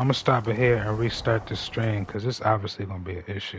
I'm gonna stop it here and restart the stream because it's obviously gonna be an issue.